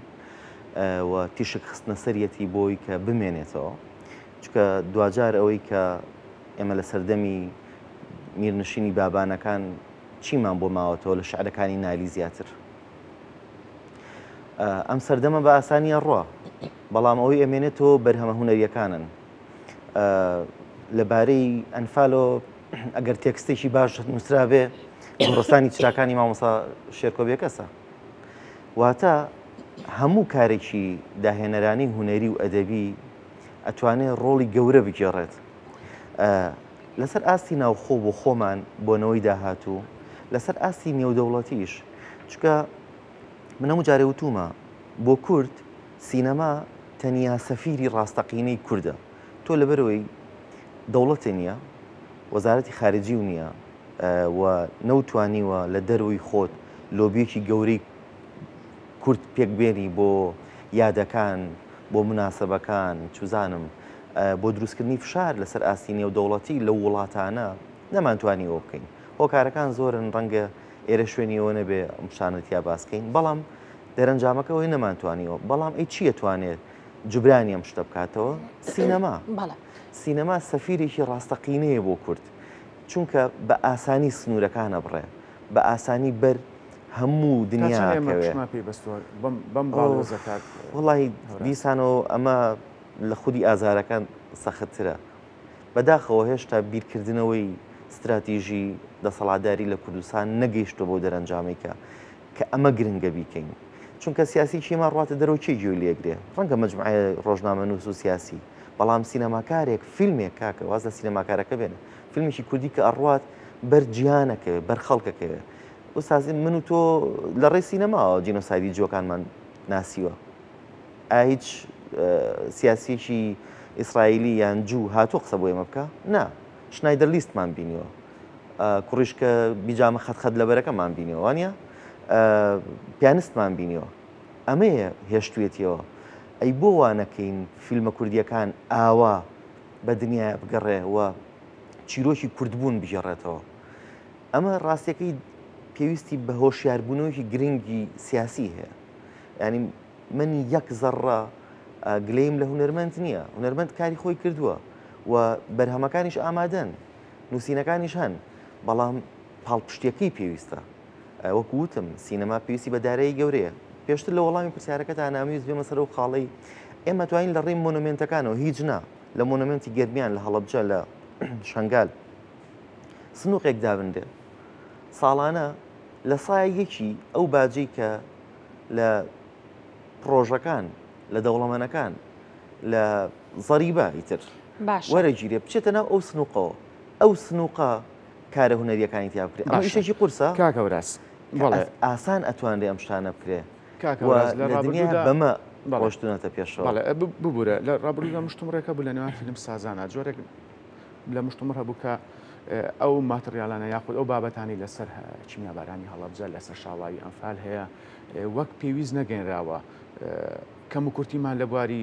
و تیشک خستنە سەرەتی بۆی کە بمێنێتەوە چکە دوجار ئەوەی کە ئێمە لە سەردەمی میرنشینی بابانەکان چیمان بۆ ماوەتەوە لە شعرەکانی نالی زیاتر ئەم سەردەمە بە ئاسانیە ڕوە بەڵام ئەوەی ئەمێنێتەوە بەرهەمە هونەریەکانن لەبارەی ئەنفالۆ ئەگەر تێکستێکی باش نووسرابێ ڕستانی چراکانی مامۆسا شێرکۆبێ کەسە واتە هەموو کارێکی داهێنەرانی هونەری و ئەدەبی ئەتوانێت ڕۆڵی گەورە بگێڕێت لەسەر ئاستی ناوخۆ بۆ خۆمان بۆنەوەی داهاتوو لەسەر ئاستی نێودەوڵەتیش چکە من هەموو جارێ وتومە بۆ کورد سینەما تەنیا سەفیری ڕاستەقینەی کووردە تۆ لەبەرەوەی دەوڵەتێ نییە وەزارەتی خارجی و نییە و نەوتوانیوە لە دەروی خۆت لۆبیەکی گەورەی کورد پێکبێنی بۆ یادەکان بۆ مناسبەکان چوزانم بۆ دروستکردنی فشار لەسەر ئاستی نێودەوڵەتی لە وڵاتانە نەمانتوانی ئەوە بکەین هۆکارەکان زۆرن ڕەنگە ئێرە شوێنیەوە نەبێ ئەم شانەتیا باسکەین بەڵام دەرەنجامەکەەوەی نەمانتوانیەوە بەڵام ئەی چی توانێت جوبرانی ئەم شتە بکاتەوە سینەما سینەما سەفیرێکی ڕاستەقینەیە بۆ کورد چونکە بە ئاسانی سنوورەکانە بڕێ بە ئاسانی بەر هەموو دنیاکەوێ وڵی دیسانەوە ئەمە لە خودی ئازارەکان سەختترە بەداخەوە هێشتا بیرکردنەوەی استراتیژی دەسەڵاتداری لە کوردستان نەگەیشتە بۆ دەرەنجامێکە کە ئەمە گرنگە بیکەین چونکە سیاسی چیمان ڕاتە دەرەوە چی گوێ لێگرێ ڕەنگە مەجموعە ڕۆژنامە نووس و سیاسی بەڵام سینەماکارێک فیلمێک کاکە واز لە سینەماکارەکە بێنە فیلمێکی کوردی کە ئەڕوات بەر جیهانەکە بەر خەڵکەکەوێ ئوستازی من و تۆ لە ڕێی سینەماوە جینۆسایدی جۆکانمان ناسیوە هیچ سیاسیشی ئیسرائیلی یان جوو هاتووە قسە بۆ ئێمە بکە نا شنایدەر لیستمان بینیوە کوڕیشکە بیجامە خەت لەبەرەکەمان بینیەوە وانە پیانستمان بینیەوە ئەمەیە هێشتوێتیەوە ئەی بۆ وانەکەین فیلمە کوردیەکان ئاوا بە دنیا بگەڕێەوە چیرۆکی کوردبوون بژێڕێتەوە ئەمە ڕاستیەکەی پێویستی بە هۆشیاربوونەوەی گرنگی سیاسی هەیە ینی من یەک زەڕە گلەیم لە هونەرمەند نییە هونەرمەند کاری خۆی کردووە و بەرهەمەکانیش ئامادەن نووسینەکانیش هەن بەڵام پاڵپشتیەکەی پێویستە وەکووتم سینەما پێویستی بە دارایی گەورەیە پێشتر لە وەڵامی پرسیارەکە تا ناویست بێمە سەر و خاڵی ئێمە توانین لە ڕێی مۆنومنتەکانەوە هیچ نا لە مۆنومنتی گەرمیان لە هەڵەبجە لە شنگال سنووقێک دابندێ ساڵانە لە سایەکی ئەو باجەی کە لە پرۆژەکان لە دەوڵەمەنەکان لە زەریبە ئیتر وەرەگیرێ بچێتە ناو ئەو سنووقەوە ئەو سنووقە کارە هونەریەکانی تیا بکرێت ئەمە شتێکی قورسە
کاکەوراس
ئاسان ئەتوانرێ ئەم شتانە بکرێ لە دنیا بەمە ڕۆشتونەتە پێشەوە
ببوورە لە ڕابردوودا مشتومڕێکە بوو لە نێوان فیلم سازانە جۆرێک لە مشتمر هەبوو کە ئەو ماتریالانە یاخود ئەو بابەتانی لەسەر چیمیابارانی هەڵەبجە لەسەر شاڵاوی ئەنفال هەیە وەک پێویست نەگەنراوە کەم و کورتیمان لە بواری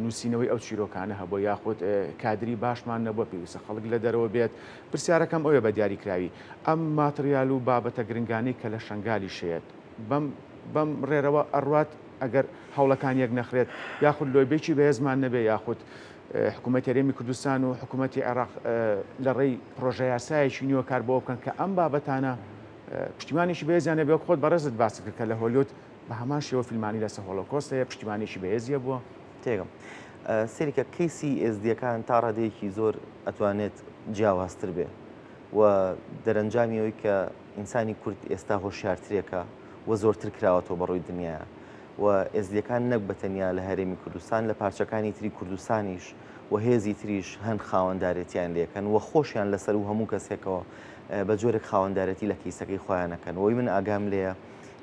نووسینەوەی ئەو چیرۆکانە هەبوو یاخود کادری باشمان نەبووە پێویستە خەڵک لە دەرەوە بێت پرسیارەکەم ئەوێ بە دیاریکراوی ئەم ماتریال و بابەتە گرنگانی کە لە شنگالی شێت بەم ڕێرەوە ئەڕوات ئەگەر هەوڵەکان یەک نەخرێت یاخود لۆیبێکی بەهێزمان نەبێ یاخود حکوومەت هەرێمی کوردستان و حکوومەتی عێراق لە ڕێی پرۆژە یاسایەکی نوێ کار بۆ بکەن کە ئەم بابەتانە پشتیوانێکی بەهێزیانە بێ خۆت بەڕێزت باس کرد کە لە هۆلیوود بە هەمان شێوە فیلمانی لەسەر هۆلۆکۆستەیە پشتیوانێکی بەهێزیە بووە
تێگەم سێریکە کەیسی ئێزدیەکان تا ڕادەیەکی زۆر ئەتوانێت جیاوازتر بێ و دەرەنجامیەوەی کە ئینسانی کورد ئێستا هۆشیارترێکە و زۆرتر کراوەتەوە بەڕۆی دنیاە و ئێزدیەکان نەک بەتەنیا لە هەرێمی کوردستان لە پارچەکانی تری کوردستانیش و هێزی تریش هەند خاوەندارێتیان لێکەن و خۆشیان لەسەر و هەموو کەسێکەوە بە جۆرێک خاوەندارەتی لە کیسەکەی خۆیانەکەن وی من ئاگام لێە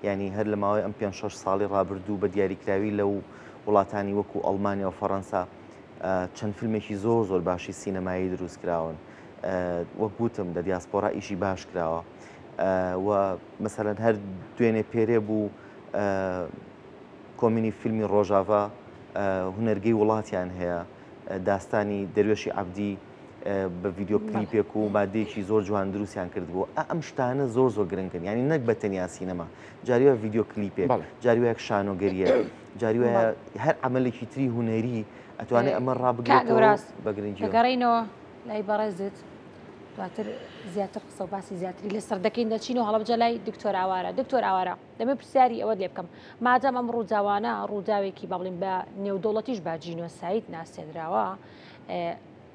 ینی هەر لە ماوەی ئەم 5-6 ساڵی ڕابردوو بە دیاریکراوی لەو وڵاتانی وەکو ئەڵمانیا و فەڕەنسا چەند فیلمێکی زۆر باشی سینەمایی دروست کراون وەک گوتم لە دیاسپۆرا ئیشی باش کراوە و مەسەلەن هەر دوێنێ پێرێ بوو کۆمینی فیلمی ڕۆژاڤا هونەرگەی وڵاتیان هەیە داستانی دەروێشی عەبدی بە ڤیدیۆ کلیپێک و مادەیەکی زۆر جوان دروستیان کردبووە ئەم شتانە زۆر گرنگن ینی نەک بە تەنیا سینەما جاریوە ڤیدیۆ کلیپێک جاریوەیەک شانۆگەریە جاریوە هەر عملێکی تری هونەری ئەتوانێت ئەمە ڕابگرێتەوە بە گرنگی
دەگەڕێینەوە لای بەڕێزت دواتر زیاتر قسە و باسی زیاتری لەسەر دەکەین دەچینەوە هەڵەبجە لای دکتۆر ئاوارە دکتۆر ئاوارە دەمێ پرسیاری ئەوە لێ بکەم مادەم ئەم ڕووداوانە ڕووداوێکی با بڵین بە نێودەوڵەتیش با جینۆساید ناسێنراوە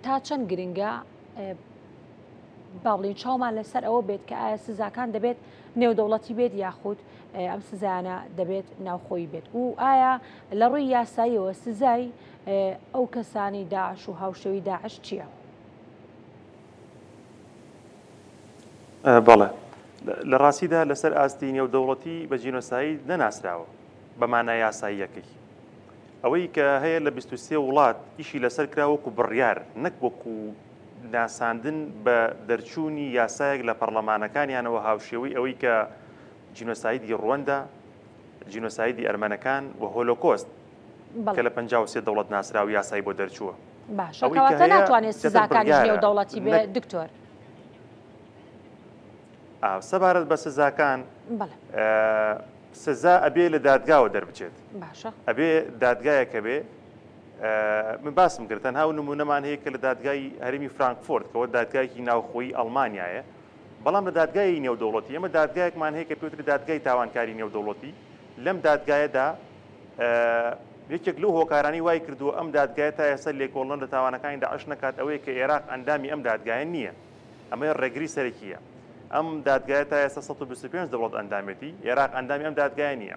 تا چەند گرنگە با بڵین چاومان لەسەر ئەوە بێت کە ئایا سزاکان دەبێت نێودەوڵەتی بێت یاخود ئەم سزایانە دەبێت ناوخۆی بێت و ئایا لە ڕووی یاساییەوە سزای ئەو کەسانی داعش و هاوشەوی داعش چییە؟
بەڵێ لە ڕاستیدا لەسەر ئاستی نێودەوڵەتی بە جینۆساید نەناسراوە بەمانای یاساییەکەی ئەوەی کە هەیە لە 23 وڵات ئیشی لەسەر کراوەکو بڕیار نەک وەکو ناساندن بە دەرچوونی یاسایەک لە پەرلەمانەکانیانەوە هاوشێوەی ئەوەی کە جینۆسایدی ڕوەندا جینۆسایدی ئەرمەنەکان و هۆلۆکۆست کە لە 53 دەوڵەت ناسراوی یاسایی بۆ دەرچووە
باشە کەواتە ناتوانێت سزاکانیش نێودەوڵەتی بێت دکتۆر
سەبارەت بە سزاکان سزا ئەبێ لە دادگاوە دەربچێت ئەبێ دادگایەکە بێ من باسم کرد تەنها نمونەمان هەیە کە لە دادگای هەرێمی فرانکفۆرت کەەوە دادگایەکی ناوخۆیی ئەڵمانیایە بەڵام لە دادگای نێودەوڵەتی ئەمە دادگایەکمان هەیە کە پێوتری دادگای تاوانکاری نێودەوڵەتی لەم دادگایەدا یەکێک لەو هۆکارانی وای کردووە ئەم دادگایە تا ئێستا لێکۆڵن لە تاوانەکانی داعش نەکات ئەوەیە کە عێراق ئەندامی ئەم دادگایە نییە ئەمە ڕێگری سەرەکیە ئەم دادگایە تا ئێستا 125 دەوڵەت ئەندامەتی عێراق ئەندامی ئەم دادگایە نییە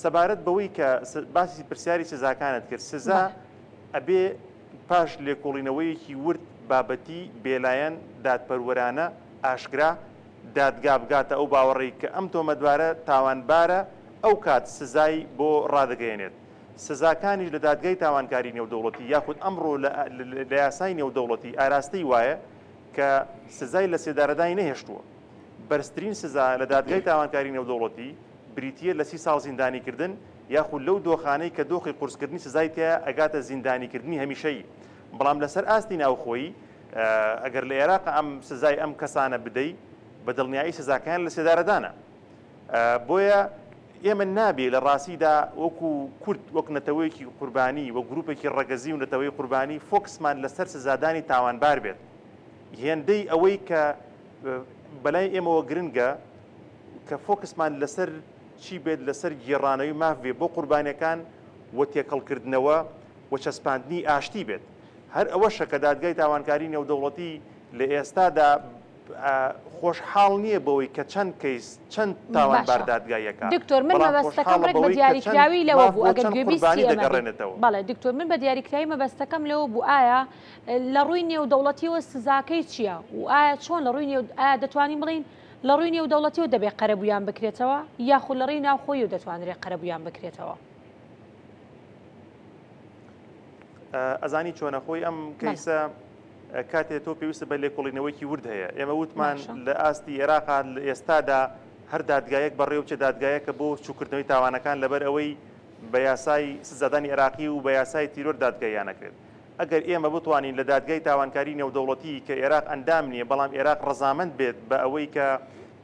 سەبارەت بەوەی کە باسی پرسیاری سزاکانت کرد سزا ئەبێ پاش لێکۆڵینەوەیەکی ورد بابەتی بێلایەن دادپەروەرانە ئاشکرا دادگا بگاتە ئەو باوەڕێی کە ئەم تۆمەتبارە تاوانبارە ئەو کات سزای بۆ ڕادەگەیەنێت سزاکانیش لە دادگای تاوانکاری نێودەوڵەتی یاخود ئەمڕۆ لە یاسای نێودەوڵەتی ئاراستەی وایە کە سزای لە سێدارەدانی نەهێشتووە بەرزترین سزا لە دادگای تاوانکاری نێودەوڵەتی بریتیە لە 30 ساڵ زیندانیکردن یاخود لەو دۆخانەی کە دۆخی قورسکردنی سزای تایە ئەگاتە زیندانیکردنی هەمیشەیی بەڵام لەسەر ئاستی ناوخۆیی ئەگەر لە عێراق ئەم سزای ئەم کەسانە بدەی بە دڵنیایی سزاکان لە سێدارەدانە بۆیە ئێمە نابێ لە ڕاستیدا وەکو کورد وەک نەتەوەیەکی قوربانی وە گروپێکی ڕەگەزی و نەتەوەی قوربانی فۆکسمان لەسەر سزادانی تاوانبار بێت هێندەی ئەوەی کە بەلای ئێمەوە گرنگە کە فۆکسمان لەسەر چی بێت لەسەر گێڕانەوەی مافێ بۆ قوربانیەکان و تێکەڵکردنەوە و چەسپاندنی ئاشتی بێت هەر ئەوەشە کە دادگای تاوانکاری نێودەوڵەتی لە ئێستادا خۆشحاڵ نییە بەوەی کە چەند کەیس چەند تاوانبار دادگایەکە
دکتۆر من مەبەستەکەم ڕێک بە دیاریکراوی لەوە بوو ئەگەر گوێبیستی بەڵێ دکتۆر من بە دیاریکراوی مەبەستەکەم لەوە بوو ئایا لە ڕووی نێودەوڵەتیەوە سزاکەی چییە و ئایا چۆن لە ڕووی ئایا دەتوانین بڵین لە ڕووی نێودەوڵەتیەوە دەبێت قەرەبوویان بکرێتەوە یاخود لە ڕێی ناوخۆی و دەتوانرێت قەرەبوویان بکرێتەوە
ئەزانی چۆنە خۆی ئەم کەیسە کاتێ تۆ پێویستە بە لێکۆڵینەوەیکی ورد هەیە ئێمە وتمان لە ئاستی عێراقا لە ئێستادا هەر دادگایەک بەڕێوچە دادگایەکە بۆ چووکردنەوەی تاوانەکان لەبەر ئەوەی بە یاسای سزادانی عێراقی و بە یاسای تیرۆر دادگایان نەکرێت ئەگەر ئێمە بتوانین لە دادگای تاوانکاری نێودەوڵەتی کە عێراق ئەندام نییە بەڵام عێراق ڕەزامەند بێت بە ئەوەی کە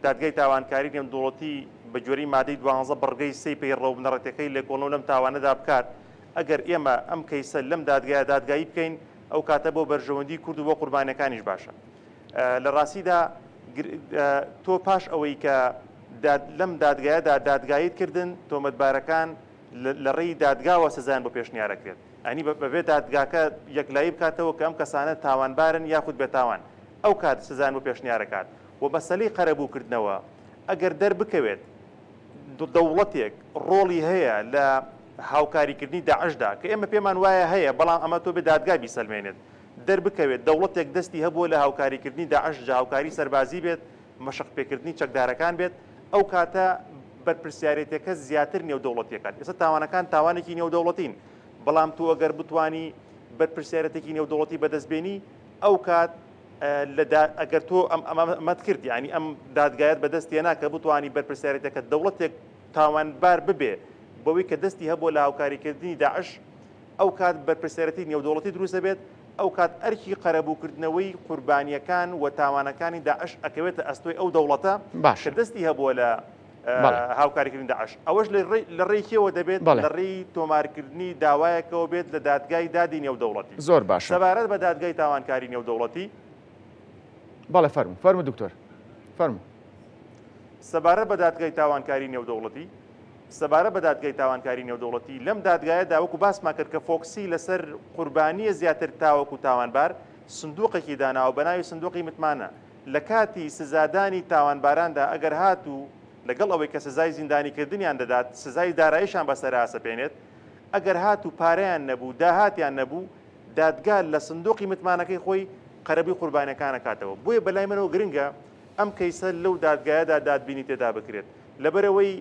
دادگای تاوانکاری نێودەوڵەتی بە جۆری مادەی 12 بڕگەی سی پەیڕەو بنەڕەتەکەی لێکۆڵینەوە لەم تاوانەدا بکات ئەگەر ئێمە ئەم کەیسە لەم دادگایە دادگایی بکەین ئەو کاتە بۆ بەرژەوەندی کورد و بۆ قوربانەکانیش باشە لە ڕاستیدا تۆ پاش ئەوەی کە لەم دادگایەدا دادگایت کردن تۆمەتبارەکان لە ڕێی دادگاوە سزایان بۆ پێشنیارەکرێت ئەنی بەبێ دادگاکە یەکلایی بکاتەوە کە ئەم کەسانە تاوانبارن یاخود بێتاوان ئەو کات سزایان بۆ پێشنیارەکات و مەسەلەی قەرەبووکردنەوە ئەگەر دەربکەوێت دەوڵەتێک ڕۆڵی هەیە لە هاوکاریکردنی داعشدا کە ئێمە پێمان وایە هەیە بەڵام ئەمە تۆ بێ دادگای بیسەلمێنێت دەربکەوێت دەوڵەتێک دەستی هەبووە لە هاوکاریکردنی داعش هاوکاری سەربازی بێت مەشق پێکردنی چەکدارەکان بێت ئەو کاتە بەرپرسیارەتەکە زیاتر نێودەوڵەتیەکان ئێستا تاوانەکان تاوانێکی نێودەوڵەتین بەڵام تو ئەگەر بتانی بەرپرسیارەتێکی نێودەوڵەتی بەدەستبێنی ئەو کات ئەگەر تۆ ئەمەت کردی ینی ئەم دادگایەت بەدەستێنا کە بتانی بەرپرسیارەتەکە دەوڵەتێک تاوانبار ببێ بەوەی کە دەستی هەبووە لە هاوکاریکردنی داعش ئەو کات بەرپرسیارەتی نێودەوڵەتی دروستە بێت ئەو کات ئەرکی قەرەبووکردنەوەی قوربانیەکان و تاوانەکانی داعش ئەکەوێتە ئەستۆی ئەو دەوڵەتە کە دەستی هەبووە لە هاوکاریکردنی داعش ئەوەش لە ڕێکیەوە دەبێت لە ڕێی تۆمارکردنی داوایەکەوە بێت لە دادگای دادی نێودەوڵەتی
زۆر باشە
سەبارەت بە دادگای تاوانکاری نێودەوڵەتی
بەڵێ فەرموو دکتۆر فەرموو
سەبارەت بە دادگای تاوانکاری نێودەوڵەتی سەبارەت بە دادگای تاوانکاری نێودەوڵەتی لەم دادگایەدا وەکو باسمان کرد کە فۆکسی لەسەر قوربانیە زیاتر تاوەکو تاوانبار سندوقێکی داناوە بە ناوی سندوقی متمانە لە کاتی سزادانی تاوانباراندا ئەگەر هاتوو لەگەڵ ئەوەی کە سزای زیندانیکردنیان دەدات سزای داراییشان بەسەر ئاسەپێنێت ئەگەر هاتوو پارەیان نەبوو داهاتیان نەبوو دادگا لە سندوقی متمانەکەی خۆی قەرەبی قوربانەکانە کاتەوە بۆیە بەلای منەوە گرنگە ئەم کەیسە لەو دادگایەدا دادبینی تێدا بکرێت لەبەرەوەی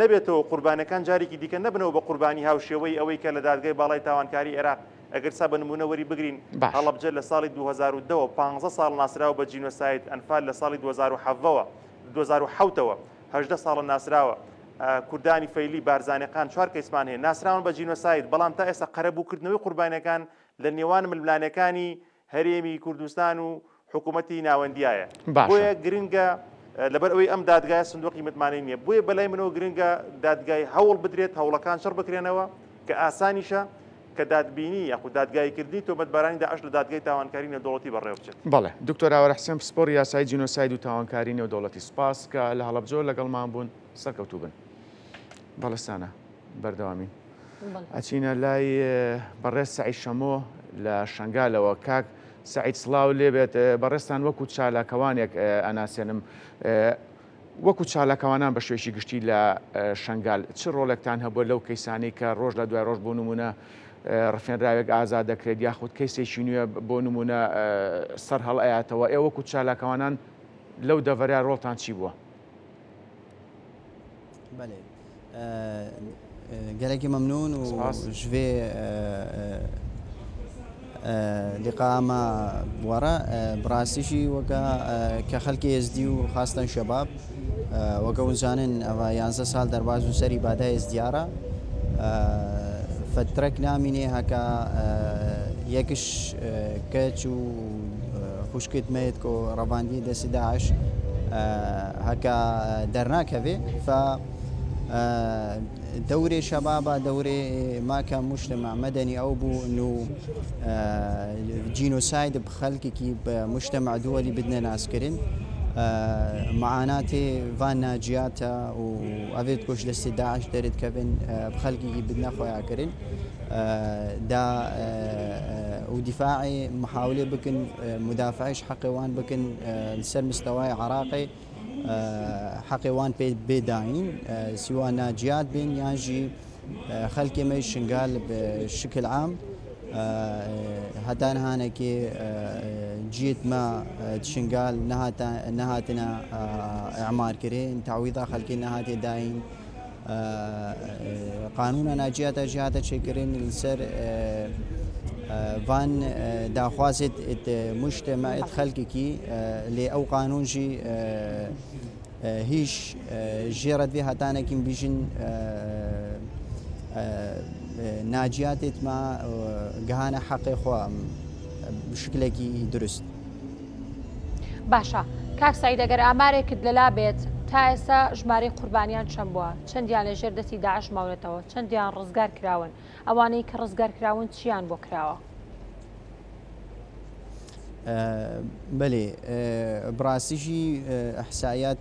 نەبێتەوە قوربانەکان جارێکی دیکە نەبنەوە بە قوربانی هاوشێوەی ئەوەی کە لە دادگای باڵای تاوانکاری عێراق ئەگەر سا بە نمونەوەری بگرین هەڵەبجە لە ساڵی 2010 15 ساڵ ناسراوە بە جینۆساید ئەنفال لە ساڵی 2007ەوە 18 ساڵ ناسراوە کوردانی فەیلی بارزانەکان 4 کەسمان هەیە ناسراون بە جینۆساید بەڵام تا ئێستا قەرەبووکردنەوەی قوربانەکان لە نێوان ململانەکانی هەرێمی کوردستان و حکوومەتی ناوەندیایە بۆیە گرنگە لەبەر ئەوەی ئەم دادگای سندوقی متمانەی نییە بۆیە بەلای منەوە گرنگە دادگای هەوڵ بدرێت هەوڵەکان شەڕ بکرێنەوە کە ئاسانیشە کە دادبینی یاخود دادگایکردنی تۆمەتبارانی داعش لە دادگای تاوانکاری نێودەوڵەتی بەڕێوە بچێت.
بەڵێ دکتۆر ئاوەر حسێن پسپۆر یاسای جینۆساید و تاوانکاری نێودەوڵەتی سوپاس کە لە هەڵەبجە لەگەڵمان بوون سەرکەوتوو بن. بەڵستانە بەردەوامی ئەچینە لای بەڕێز سەعید شەمۆ لە شنگالەوە کاک سعید سڵاو لێبێت بەڕێستان وەکو چالاکەوانێک ئەناسێنم وەکو چالاکەوانان بە شوێشی گشتی لە شنگال چ ڕۆڵێکتان هەبووە لەو کەیسانەی کە ڕۆژ لە دوای ڕۆژ بۆ نمونە ڕفێنراوێک ئازاد دەکرێت یاخود کەیسێکی نوێ بۆ نمونە سەر هەڵ ئاەتەوە ئێوە وەکو چالاکەوانان لەو دەڤەریا ڕۆڵتان چی بووە؟
بەێ گەلێکی مەمنون و ژێ لقامە وەرە بڕاستیشی وەکە کە خەڵکی ێزدی و خاستن شەباب وەکە وزانن ئەوە 11 ساڵ دەرباز و سەری بادای ێزدیارە فترەك نامینێ هەکە یەکش کەچ و خوشکتمێت کۆ ڕەباندی دەستی داعش هەکە دەرناکەوێ دوري شباب دوري ما كان مجتمع مدني أو بو إنه جينوسايد بخلقي بمجتمع دولي بدنا ناسكرين معاناتي فان ناجياتا وأفيد كوش دستي داعش دارت كفن بخلقي بدنا خويا كرين دا ودفاعي محاولة بكن مدافعيش حقوان بكن لسر مستواي عراقي حقوان بيداين سواء ناجيات بين يانجي خلقي ما شنقال بشكل عام هدان هانكي جيت ما شنقال نهاتنا اعمار كرين تعويضا خلقي نهاتي داين قانون ناجيات جهات شكرين السر فان داخوازت مجتمع خلقكي لي أو قانونجي هیچ ژێرت بێ هەتانێکیم بیژن ناجیاتێتما گەهانە حەقی خۆ بشکلێکی دروست.
باشە کاک سەعید ئەگەر ئامارێکت لەلا بێت تا ئێستا ژمارەی قوربانیان چەند بووە؟ چەندیان لەژێر دەستی داعش ماونێتەوە؟ چەندیان ڕزگار کراون؟ ئەوانەی کە ڕزگار کراون چیان بۆ کراوە؟
بله براسيجي احصائيات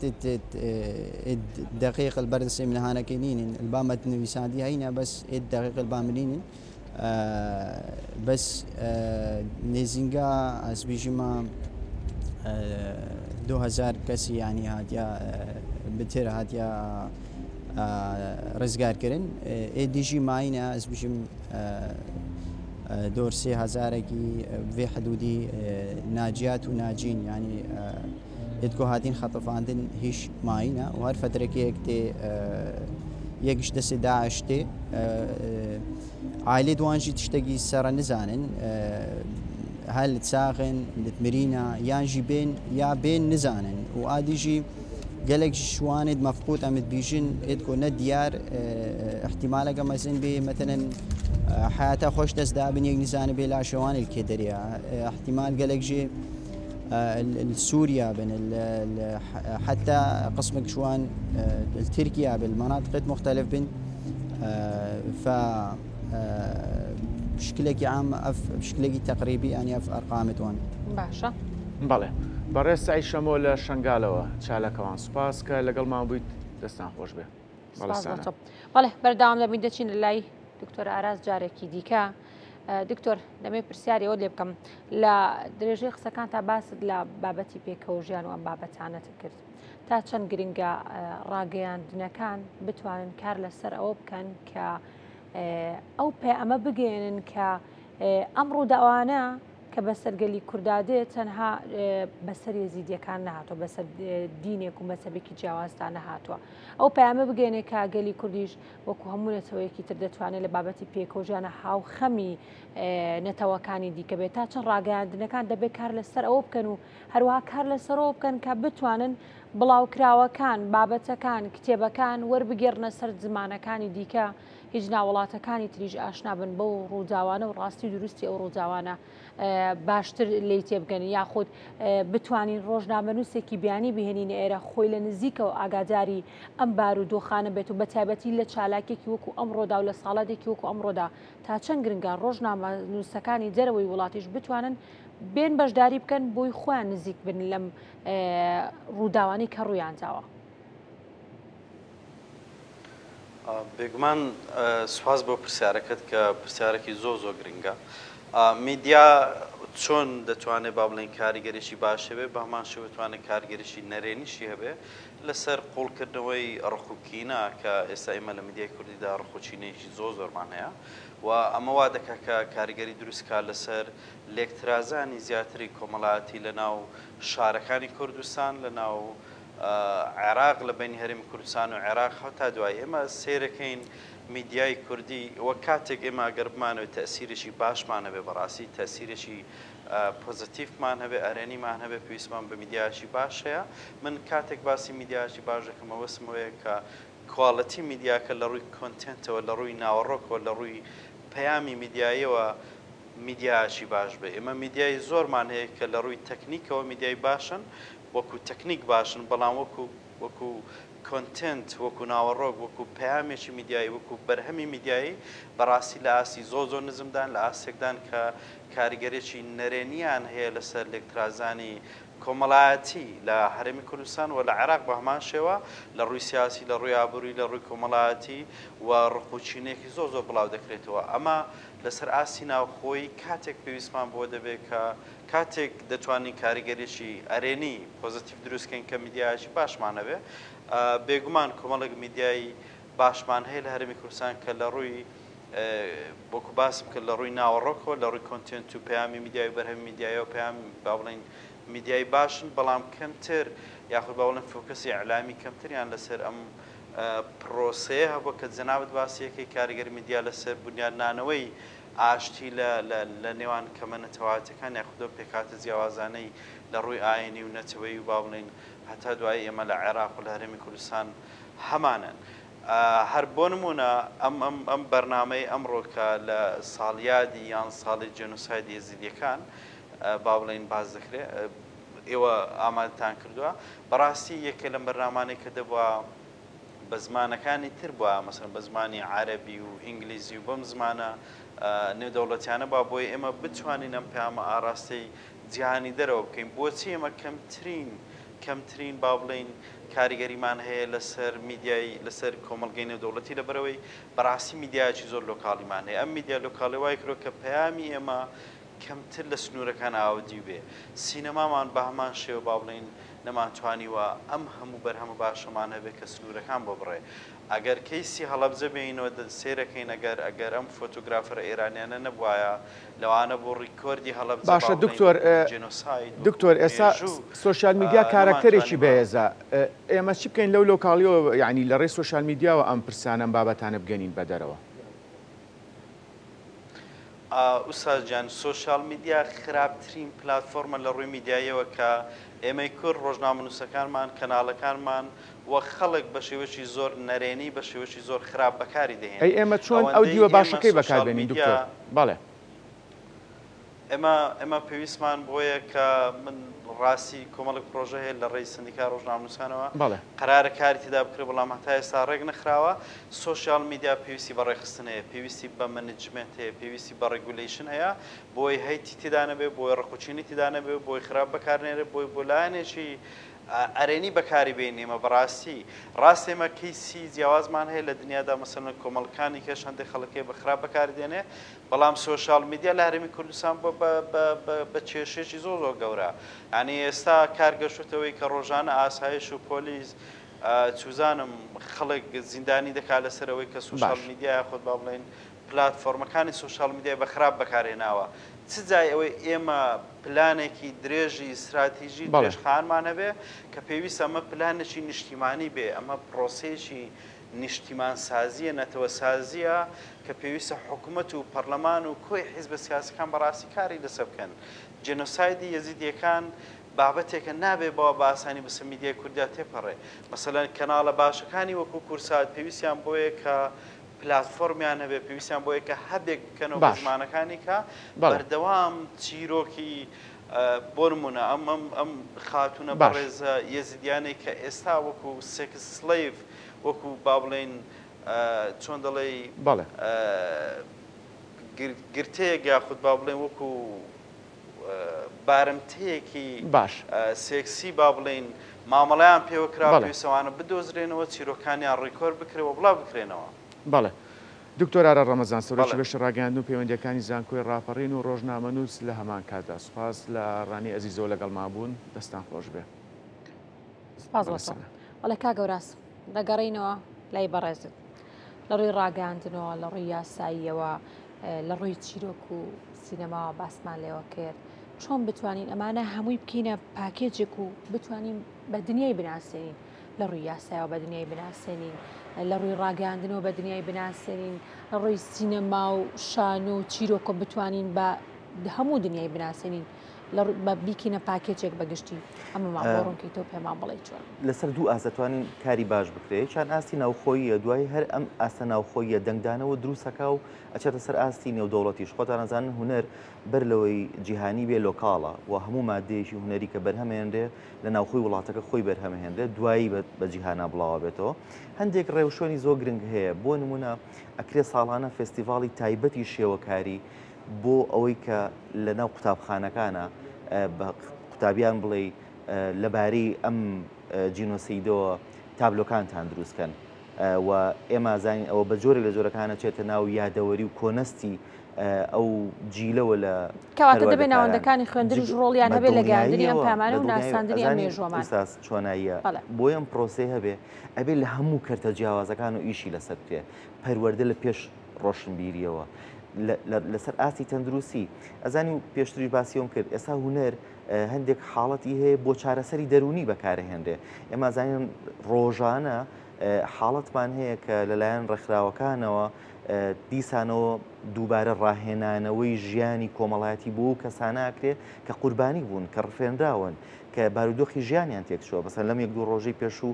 الدقيق البردس من هانا كنين البامة نويساندي هينا بس الدقيق البامنين بس نيزنجا اسبيجما 2000 كسي يعني هاتيا بتر هاتيا رزقار كرن دي جي ماينا اسبيجم دور 3000 في حدودي ناجيات وناجين يعني ادكو هاتين خطفاندن هيش ماينا وهر فترة كي يكش دس داعش تي عائلة دوانجي تشتكي سر نزانن هل تساغن لتمرينا يانجي بين يا بين نزانن واديجي قالك شواند مفقود امد بيجن ادكو نديار احتمال كما زين بي مثلا حياته خوش دەستدا بن یەک نزانە بێ لاشەوانی کێدەریا احتمال گەلێک ژێ سوريا بن حتى قسمك شوان تركيا بالمناطق مختلف بن ف بشكلك عام بشكلك تقريبي يعني اف ارقام توان
باشا
بەڵێ بەڕێز سعید شەمۆ لە شنگالەوە چالەکەوان سوپاس کە لەگەڵمان بوویت دەستان خۆش بێ.
بەڵێ بەردەوام دەبین دەچین لای دکتۆر ئاراس جارێکی دیکە. دکتۆر دەمێ پرسیاری ئەوە لێ بکەم لە درێژەی قسەکان تا باست لە بابەتی پێکەوەژیان و ئەم بابەتانەت کرد تا چەند گرنگە ڕاگەیاندنەکان بتوانن کار لەسەر ئەوە بکەن کە ئەو ئەمە بگەێنن کە ئەم ڕووداوانە کە بەسەرگەلی کوردادێت تەنها بەسەر یەزیدیەکان نەهاتوە بەسەر دینێک و مەسەبێکی جیاوازدا نەهاتووە ئەو پەیامە بگەێنێ کە گەلی کوردیش وەکو هەموو نەتەوەیەکی تر دەتوانێت لە بابەتی پێکەوژیانە هاوخەمی نەتەوەکانی دیکە بێت تا چەند ڕاگەیاندنەکان دەبێت کار لەسەر ئەوە بکەن و هەروەها کار لەسەرەوە بکەن کە بتوانن بڵاوکراوەکان بابەتەکان کتێبەکان وەربگێڕنە سەر زمانەکانی دیکە هیچ ناوەڵاتەکانی تریژ ئاشنا بن بەو ڕووداوانە و ڕاستی دروستی ئەو ڕووداوانە باشتر لی تێبگەن یاخود بتوانین ڕۆژنامەنووسێکی بیانی بهێنین ئێرە خۆی لە نزیکەوە ئاگاداری ئەم بار و دۆخانە بێت و بە تایبەتی لە چالاکێکی وەکو ئەمڕۆدا و لە ساڵاتێکی وەکو ئەمڕۆدا تا چەند گرنگە ڕۆژنامەنووسەکانی دەرەوەی وڵاتیش بتوانن بێن بەشداری بکەن بۆی خۆیان نزیک بن لەم ڕووداوانی کە ڕوویان داوە.
بێگومان سوپاس بۆ پرسیارەکەت کە پرسیارێکی زۆر گرنگە. میدیا چۆن دەتوانێت با بڵێن کاریگەریشی باش هەبێ بە هەمان شێوە بتوانێت کارگەریشی نەرێنیشی هەبێ لەسەر قوڵکردنەوەی ڕخوکینە کە ئێستا ئێمە لە میدیای کوردیدا ڕخوچینەیەکی زۆرمان هەیە و ئەمە وا دەکات کە کاریگەری دروستکات لەسەر لێکترازانی زیاتری کۆمەڵایەتی لە ناو شارەکانی کوردستان لە ناو عێراق لە بینی هەرێمی کوردستان و عێراق هەتا دوای ئێمە سێرەکەین میدیای کوردی وەک کاتێک ئێمە ئەگەر بمانەوێت تەسیرێکی باشمان هەبێ بەڕاستی تەسیرێکی پۆزیتیڤمان هەبێ ئەرێنیمان هەبێ پێویستمان بە میدیاشی باش هەیە. من کاتێک باسی میدیاشی باش دەکەم ئەوەسمەوەیە کە کواڵەتی میدیاکە لە ڕووی کۆنتێنتەوە لە ڕووی ناوەڕۆکەوە لە ڕووی پەیامی میدیایەوە میدیاشی باش بێ. ئێمە میدیای زۆرمان هەیە کە لە ڕووی تەکنیکەوە میدیای باشن وەکو تەکنیک باشن بەڵام وەکو کۆنتنت وەکو ناوەڕۆک وەکو پەیامێکی میدیایی وەکو بەرهەمی میدیایی بەڕاستی لە ئاسی زۆر نزمدان لە ئاسێکدان کە کاریگەرێکی نەرێنیان هەیە لەسەر لێکترازانی کۆمەڵایەتی لە هەرێمی کوردستان و لە عێراق بە هەمان شێوە لە ڕووی سیاسی لە ڕووی ئابووری لە ڕووی کۆمەڵایەتی و ڕخوچینێکی زۆر بڵاو دەکرێتەوە. ئەمە لەسەر ئاسی ناوخۆی کاتێک پێویستمان بۆ دەبێت کە کاتێک دەتوانین کاریگەریشی ئەرێنی پۆزیتیڤ دروستکەین کە میدیایشی باشمانەوێ بێگومان کۆمەڵێک میدیایی باشمان هەیە لە هەرێمی کوردستان کە لە ڕووی بۆکو باسم کرد لە ڕووی ناوەڕۆکەوە لە ڕووی کۆنتێنت و پەیامی میدیای و بەرهەمی میدیایە و پەیام با بڵێن میدیای باشن بەڵام کەمتر یاخود با بڵێن فۆکەسی ئەعلامی کەمتریان لەسەر ئەم پرۆسەیە هەبووە کە جەنابەت باسیەکەی کاریگەری میدیا لەسەر بنیادنانەوەی ئاشتی لە نێوان کەمەنەتەواتەکان یاخودۆ پێکاتە جیاوازانەی لە ڕووی ئاینی و نەتەوەی و با بڵین هەتا دوای ئێمە لە عێراق و لە هەرێمی کوردستان هەمانن. هەر بۆ نمونە ئەم بەرنامەی ئەمڕۆکە لە ساڵیادی یان ساڵی جێنۆسایدی یەزیدیەکان با بڵین باز دەکرێت ئێوە ئامادەتان کردووە بەڕاستی یەکێ لەم بەرنامانەی کە دەبووە بە زمانەکانی تر بووە مەسەڵەن بە زمانی عەرەبی و ئینگلیزی و بەم زمانە نێودەوڵەتیانە با بۆی ئێمە بتوانین ئەم پەیامە ئاراستەی جیهانی دەرەوە بکەین بۆچی ئێمە کەمترین با بڵین کاریگەریمان هەیە لەسەر میدیای لەسەر کۆمەڵگەی نێودەوڵەتی لەبەرەوەی بەڕاستی میدیایکی زۆر لۆکاڵیمان هەیە ئەم میدیا لۆکاڵی وای کرۆ کە پەیامی ئێمە کەمتر لە سنوورەکان ئاودی بێ سینەمامان بە هەمان شێوە با بڵین نەماتوانیوە ئەم هەموو بەرهەمە باشەمان هەبێت کە سنوورەکان بۆ بڕێ ئەگەر کەیسی هەڵەبجە بینەوە سێرەکەین ئەگەر ئەم فۆتۆگرافەر ئێرانیانە نەبوایە لەوانە بۆ ڕیکۆردی هەڵەبجە
باشە دکتۆر ئێستا سوۆشال میدیا کارکتەرێکی بەهێزە ئێمە چی بکەین لەو لۆکاڵیەوە یعنی لە ڕێی سوۆشال میدیاوە ئەم پرسانە بابەتانە بگەنین بە دەرەوە
ئوستاذجان سوۆشال میدیا خراپترین پلاتفۆرمە لە ڕووی میدیایەوە کە ئێمەی کورد ڕۆژنامەنووسەکانمان کەناڵەکانمان وە خەڵک بە شێوەی زۆر نەرێنی بە شێوەی زۆر خراپ بەکاری دەهێن
ئەی ئێمە چۆن ئەو دیوە باشەکەی بەکاربێنین دکتۆر بەڵێ
ئێمە پێویستمان بۆیە کە من ڕاستی کۆمەڵک پرۆژە هەیە لە ڕێی سندیکا ڕۆژنامەنووسانەوە قەرارە کاری تێدا بکرێ بەڵام هەتا ئێستا ڕێک نەخراوە سوۆشیال میدیا پێویستی بە ڕێخستن هەیە پێویستی بە منیجمنت هەیە پێویستی بە ڕێگولیشن هەیە بۆی هەیتی تێدا نەبێ بۆی ڕقوچینی تێدا نەبێ بۆی خراپ بەکارنێرە بۆی بۆ لایەنێکی ئەرێنی بەکاری بێنێمە بەڕاستی ڕاستێمە کەیسی جیاوازمان هەیە لە دنیادا مەسەڵەن کۆمەڵەکانی کەش هەندێک خەڵکی بە خراپ بەکاردێنێ بەڵام سوۆشیال میدیا لە هەرێمی کوردستان بە کێشێکی زۆر گەورە یعنی ئێستا کارگەشتەوەی کە ڕۆژانە ئاسایش و پۆلیس چوزانم خەڵک زیندانی دەکات لەسەرەوەی کە سوۆشیال میدیا خۆت با بڵێن پلاتفۆرمەکانی سوۆشیال میدیا بە خراپ بەکارهێناوە چ جای ئەوەی ئێمە پلانێکی درێژی استراتیژی درێژخانمان هەبێ کە پێویستە ئەمە پلانێکی نیشتیمانی بێ ئەمە پرۆسەیەکی نیشتیمان سازیە نەتەوە سازیە کە پێویستە حکوومەت و پەرلەمان و کۆی حیزبە سیاسەکان بەڕاستی کاری لەسەر بکەن جێنۆسایدی یەزیدیەکان بابەتێکە نابێ بەوە بە ئاسانی بەسەر میدیای کوردیا تێپەڕێ مەسەڵەن کەناڵە باشەکانی وەکو کورسات پێویستیان بۆیە کە پلاتفۆرمیان هەبێ پێویستیان بۆ یەکە هەبێک بکەنەوە بە زمانەکانی کە بەردەوام چیرۆکی بۆ نمونە ئەم خاتونە بەڕێزە یەزیدیانەی کە ئێستا وەکو سێکس سلەیڤ وەکو با بڵێن چۆن دەڵێ گرتەیەک یاخود با بڵێن وەکو بارمتەیەکی سێکسی با بڵێن مامەڵەیان پێوەکرا پێویستەوانە بدۆزرێنەوە چیرۆکانیان ڕیکۆر بکرێەوە بڵاو بکرێنەوە
بەڵێ دکتۆرارە ڕەمەزان سەرۆکی بەشی ڕاگەیاندن و پەیوەندیەکانی زانکۆی ڕاپەڕین و ڕۆژنامەنووس لە هەمان کاتدا سوپاس لە ڕانی ئەزیزەوە لەگەڵمان بوون دەستان خۆش بێ
سپاس بەڵێ کاگەوراس دەگەڕینەوە لای بەڕێزت لە ڕووی ڕاگەاندنەوە لە ڕووی یاساییەوە لە ڕووی چیرۆک و سینەماوە باسمان لێوە کرد چۆن بتوانین ئەمانە هەمووی بکەینە پاکێجێک و بتوانین بە دنیای بناسێنین لە ڕووی یاسایەوە بە دنیای بناسێنین لە ڕووی ڕاگەاندنەوە بە دنیای بناسێنین لە ڕووی سینەما و شان و چیرۆکۆ بتوانین بە هەموو دنیای بناسێنین بە بیکینە پاکێجێک بەگشتی ئەمە ماڕۆنکەی تۆ پێمان بڵێ چۆن
لەسەر دوو ئاسەتوانین کاری باش بکرێت چند ئاستی ناوخۆیە دوای هەر ئەم ئاستە ناوخۆیە دەنگدانەوە دروستەکە و ئەچێتە سەر ئاستی نێودەوڵەتیش خۆتان نەزانن هونەر بەر لەوەی جیهانی بێ لۆکاڵە و هەموو مادەیەکی هونەری کە بەرهەمێنرێ لە ناوخۆی وڵاتەکە خۆی بەرهەمهێنرێت دوایی بە جیهانا بڵاوە بێتەوە هەندێک ڕێوشۆنی زۆر گرنگ هەیە بۆ نمونە ئەکرێ ساڵانە فێستیڤاڵی تایبەتی شێوەکاری بۆ ئەوەی کە لە ناو قوتابخانەکانە بە قوتابیان بڵێ لەبارەی ئەم جینۆسیدەوە تابلۆکانتان دروستکەن و ئێمە زانین ئەوە بە جۆرێک لە جۆرەکانە چێتە ناو یادەوەری و کۆنەستی ئەو جیلەوە لە
کەواتە دەبێت ناوەندەکانی خوێندنیش ڕۆڵیان هەبێت لە گەیاندنی ئەم پامانە و ناساندنی ئەم مێژوەمان
چۆناییە بۆی ئەم پرۆسەی هەبێ ئەبێت لە هەموو کەرتە جیاوازەکان و ئیشی لەسەر بکرێ پەروەردە لە پێش ڕۆشنبیریەوە لەسەر ئاستی تەندروستی ئەزانی و پێشتری باسیۆم کرد ئێستا هونەر هەندێک حاڵەتی هەیە بۆ چارەسەری دەرونی بەکارهێنرێ ئێمە زانین ڕۆژانە حاڵەتمان هەیە کە لەلایەن ڕێکخراوەکانەوە دیسانەوە دووبارە ڕاهێنانەوەی ژیانی کۆمەڵایەتی بۆ کەساناکرێ کە قوربانی بوون کە ڕفێنراون کە بارودۆخی ژیانیان تێکچووە بەسەر لەم یەک دوو ڕۆژەی پێشوو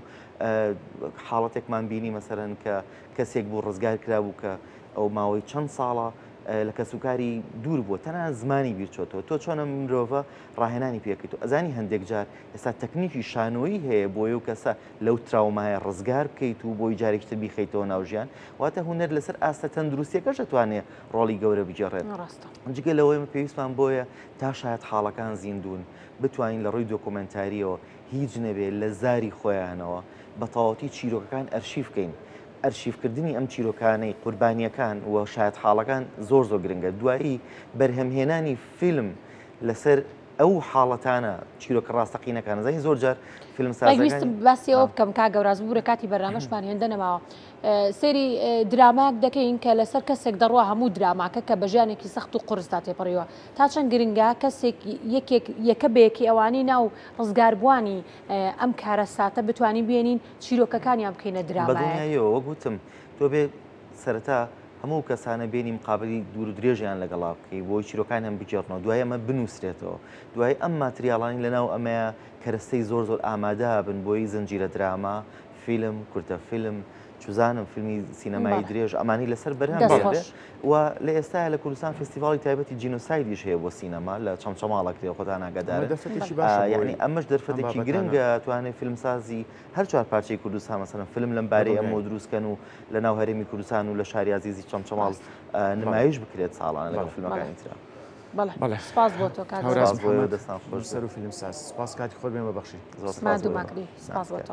حاڵەتێکمان بینی مەسەرەن کە کەسێک بوو ڕزگار کرابوو کە ئەو ماوەی چەند ساڵە لە کەسوکاری دوور بووە تەنها زمانی بیرچۆتەوە تۆ چۆنە مرۆڤە ڕاهێنانی پێکەیت و ئەزانی هەندێک جار ئێستا تەکنیکی شانۆیی هەیە بۆی و کەسە لەو تراومایە ڕزگار بکەیت و بۆی جارێکتر بیخەیتەوە ناوژیان واتە هوەر لەسەر ئاستە تەندروستیەکەش دەتوانێت ڕۆڵی گەورە بجێڕێت جگە لەوەی پێویستمان بۆیە تا شاید حاڵەکان زیندون بتوانین لە ڕووی دۆکۆمنتاریەوە هیچ نەبێت لە زاری خۆیانەوە بە تەواوەتی چیرۆکەکان ئەرشیف بکەین ئەرشیفکردنی ئەم چیرۆکانەی قوربانیەکان و شاید حاڵەکان زۆر گرنگە دوایی بەرهەمهێنانی فیلم لەسەر ئەو حاڵەتانە چیرۆکە ڕاستەقینەکان زای زۆر جار فیلم
سازەکان باسیەوە بکەم کا گەوراز بوورە کاتی بەرنامەشمان هێندە نەماوە سێری دراماک دەکەین کە لەسەر کەسێک دەڕوە هەموو دراماکە کە بە ژیانێکی سەخت و قورسدا تێپەڕیوە تا چەند گرنگە کەسێک یەکە بەیەکی ئەوانی ناو ڕزگاربوانی ئەم کارە ساتە بتوانین بێنین چیرۆکەکانیان بکەینە درامایەوە
گوتم تۆ بێ سەرەتا هەموو کەسانە بینی مقابلی دوور و درێژیان لەگەڵا بکەی بۆی چیرۆکانیان بجێڕنەوە دوای ئەمە بنووسرێتەوە دوای ئەم ماتریاڵانی لەناو ئەمەیە کەرەستەی زۆر ئامادە بن بۆی زنجیرە دراما فیلم کورتە فیلم چوزانم فیلمی سینەمایی درێژ ئەمانی لەسەر بەرهەم و لە ئێستا لە کوردستان فستیڤاڵی تایبەتی جینۆسایدیش هەیە بۆ سینەما لە چەمچەماڵەکرێ خۆتان ئاگادارە یعنی ئەمەش دەرفەتێکی گرنگە توانێت فیلمسازی هەر چوار پارچەی کوردستان مەسەڵەن فیلم لەم بارەی ئەمە دروستکەن و لە ناو هەرێمی کوردستان و لە شاری عەزیزی چەمچەماڵ نمایش بکرێت ساڵانە لەگەڵ فیلمەکانی ترا.
بەڵێ سپاس بۆ تۆ
کات دەستان خۆش
سەر و فیلمساز سپاس کاتی خۆت بێمە بەخشی
زۆر سپاس دوو ماکری سپاس بۆ تۆ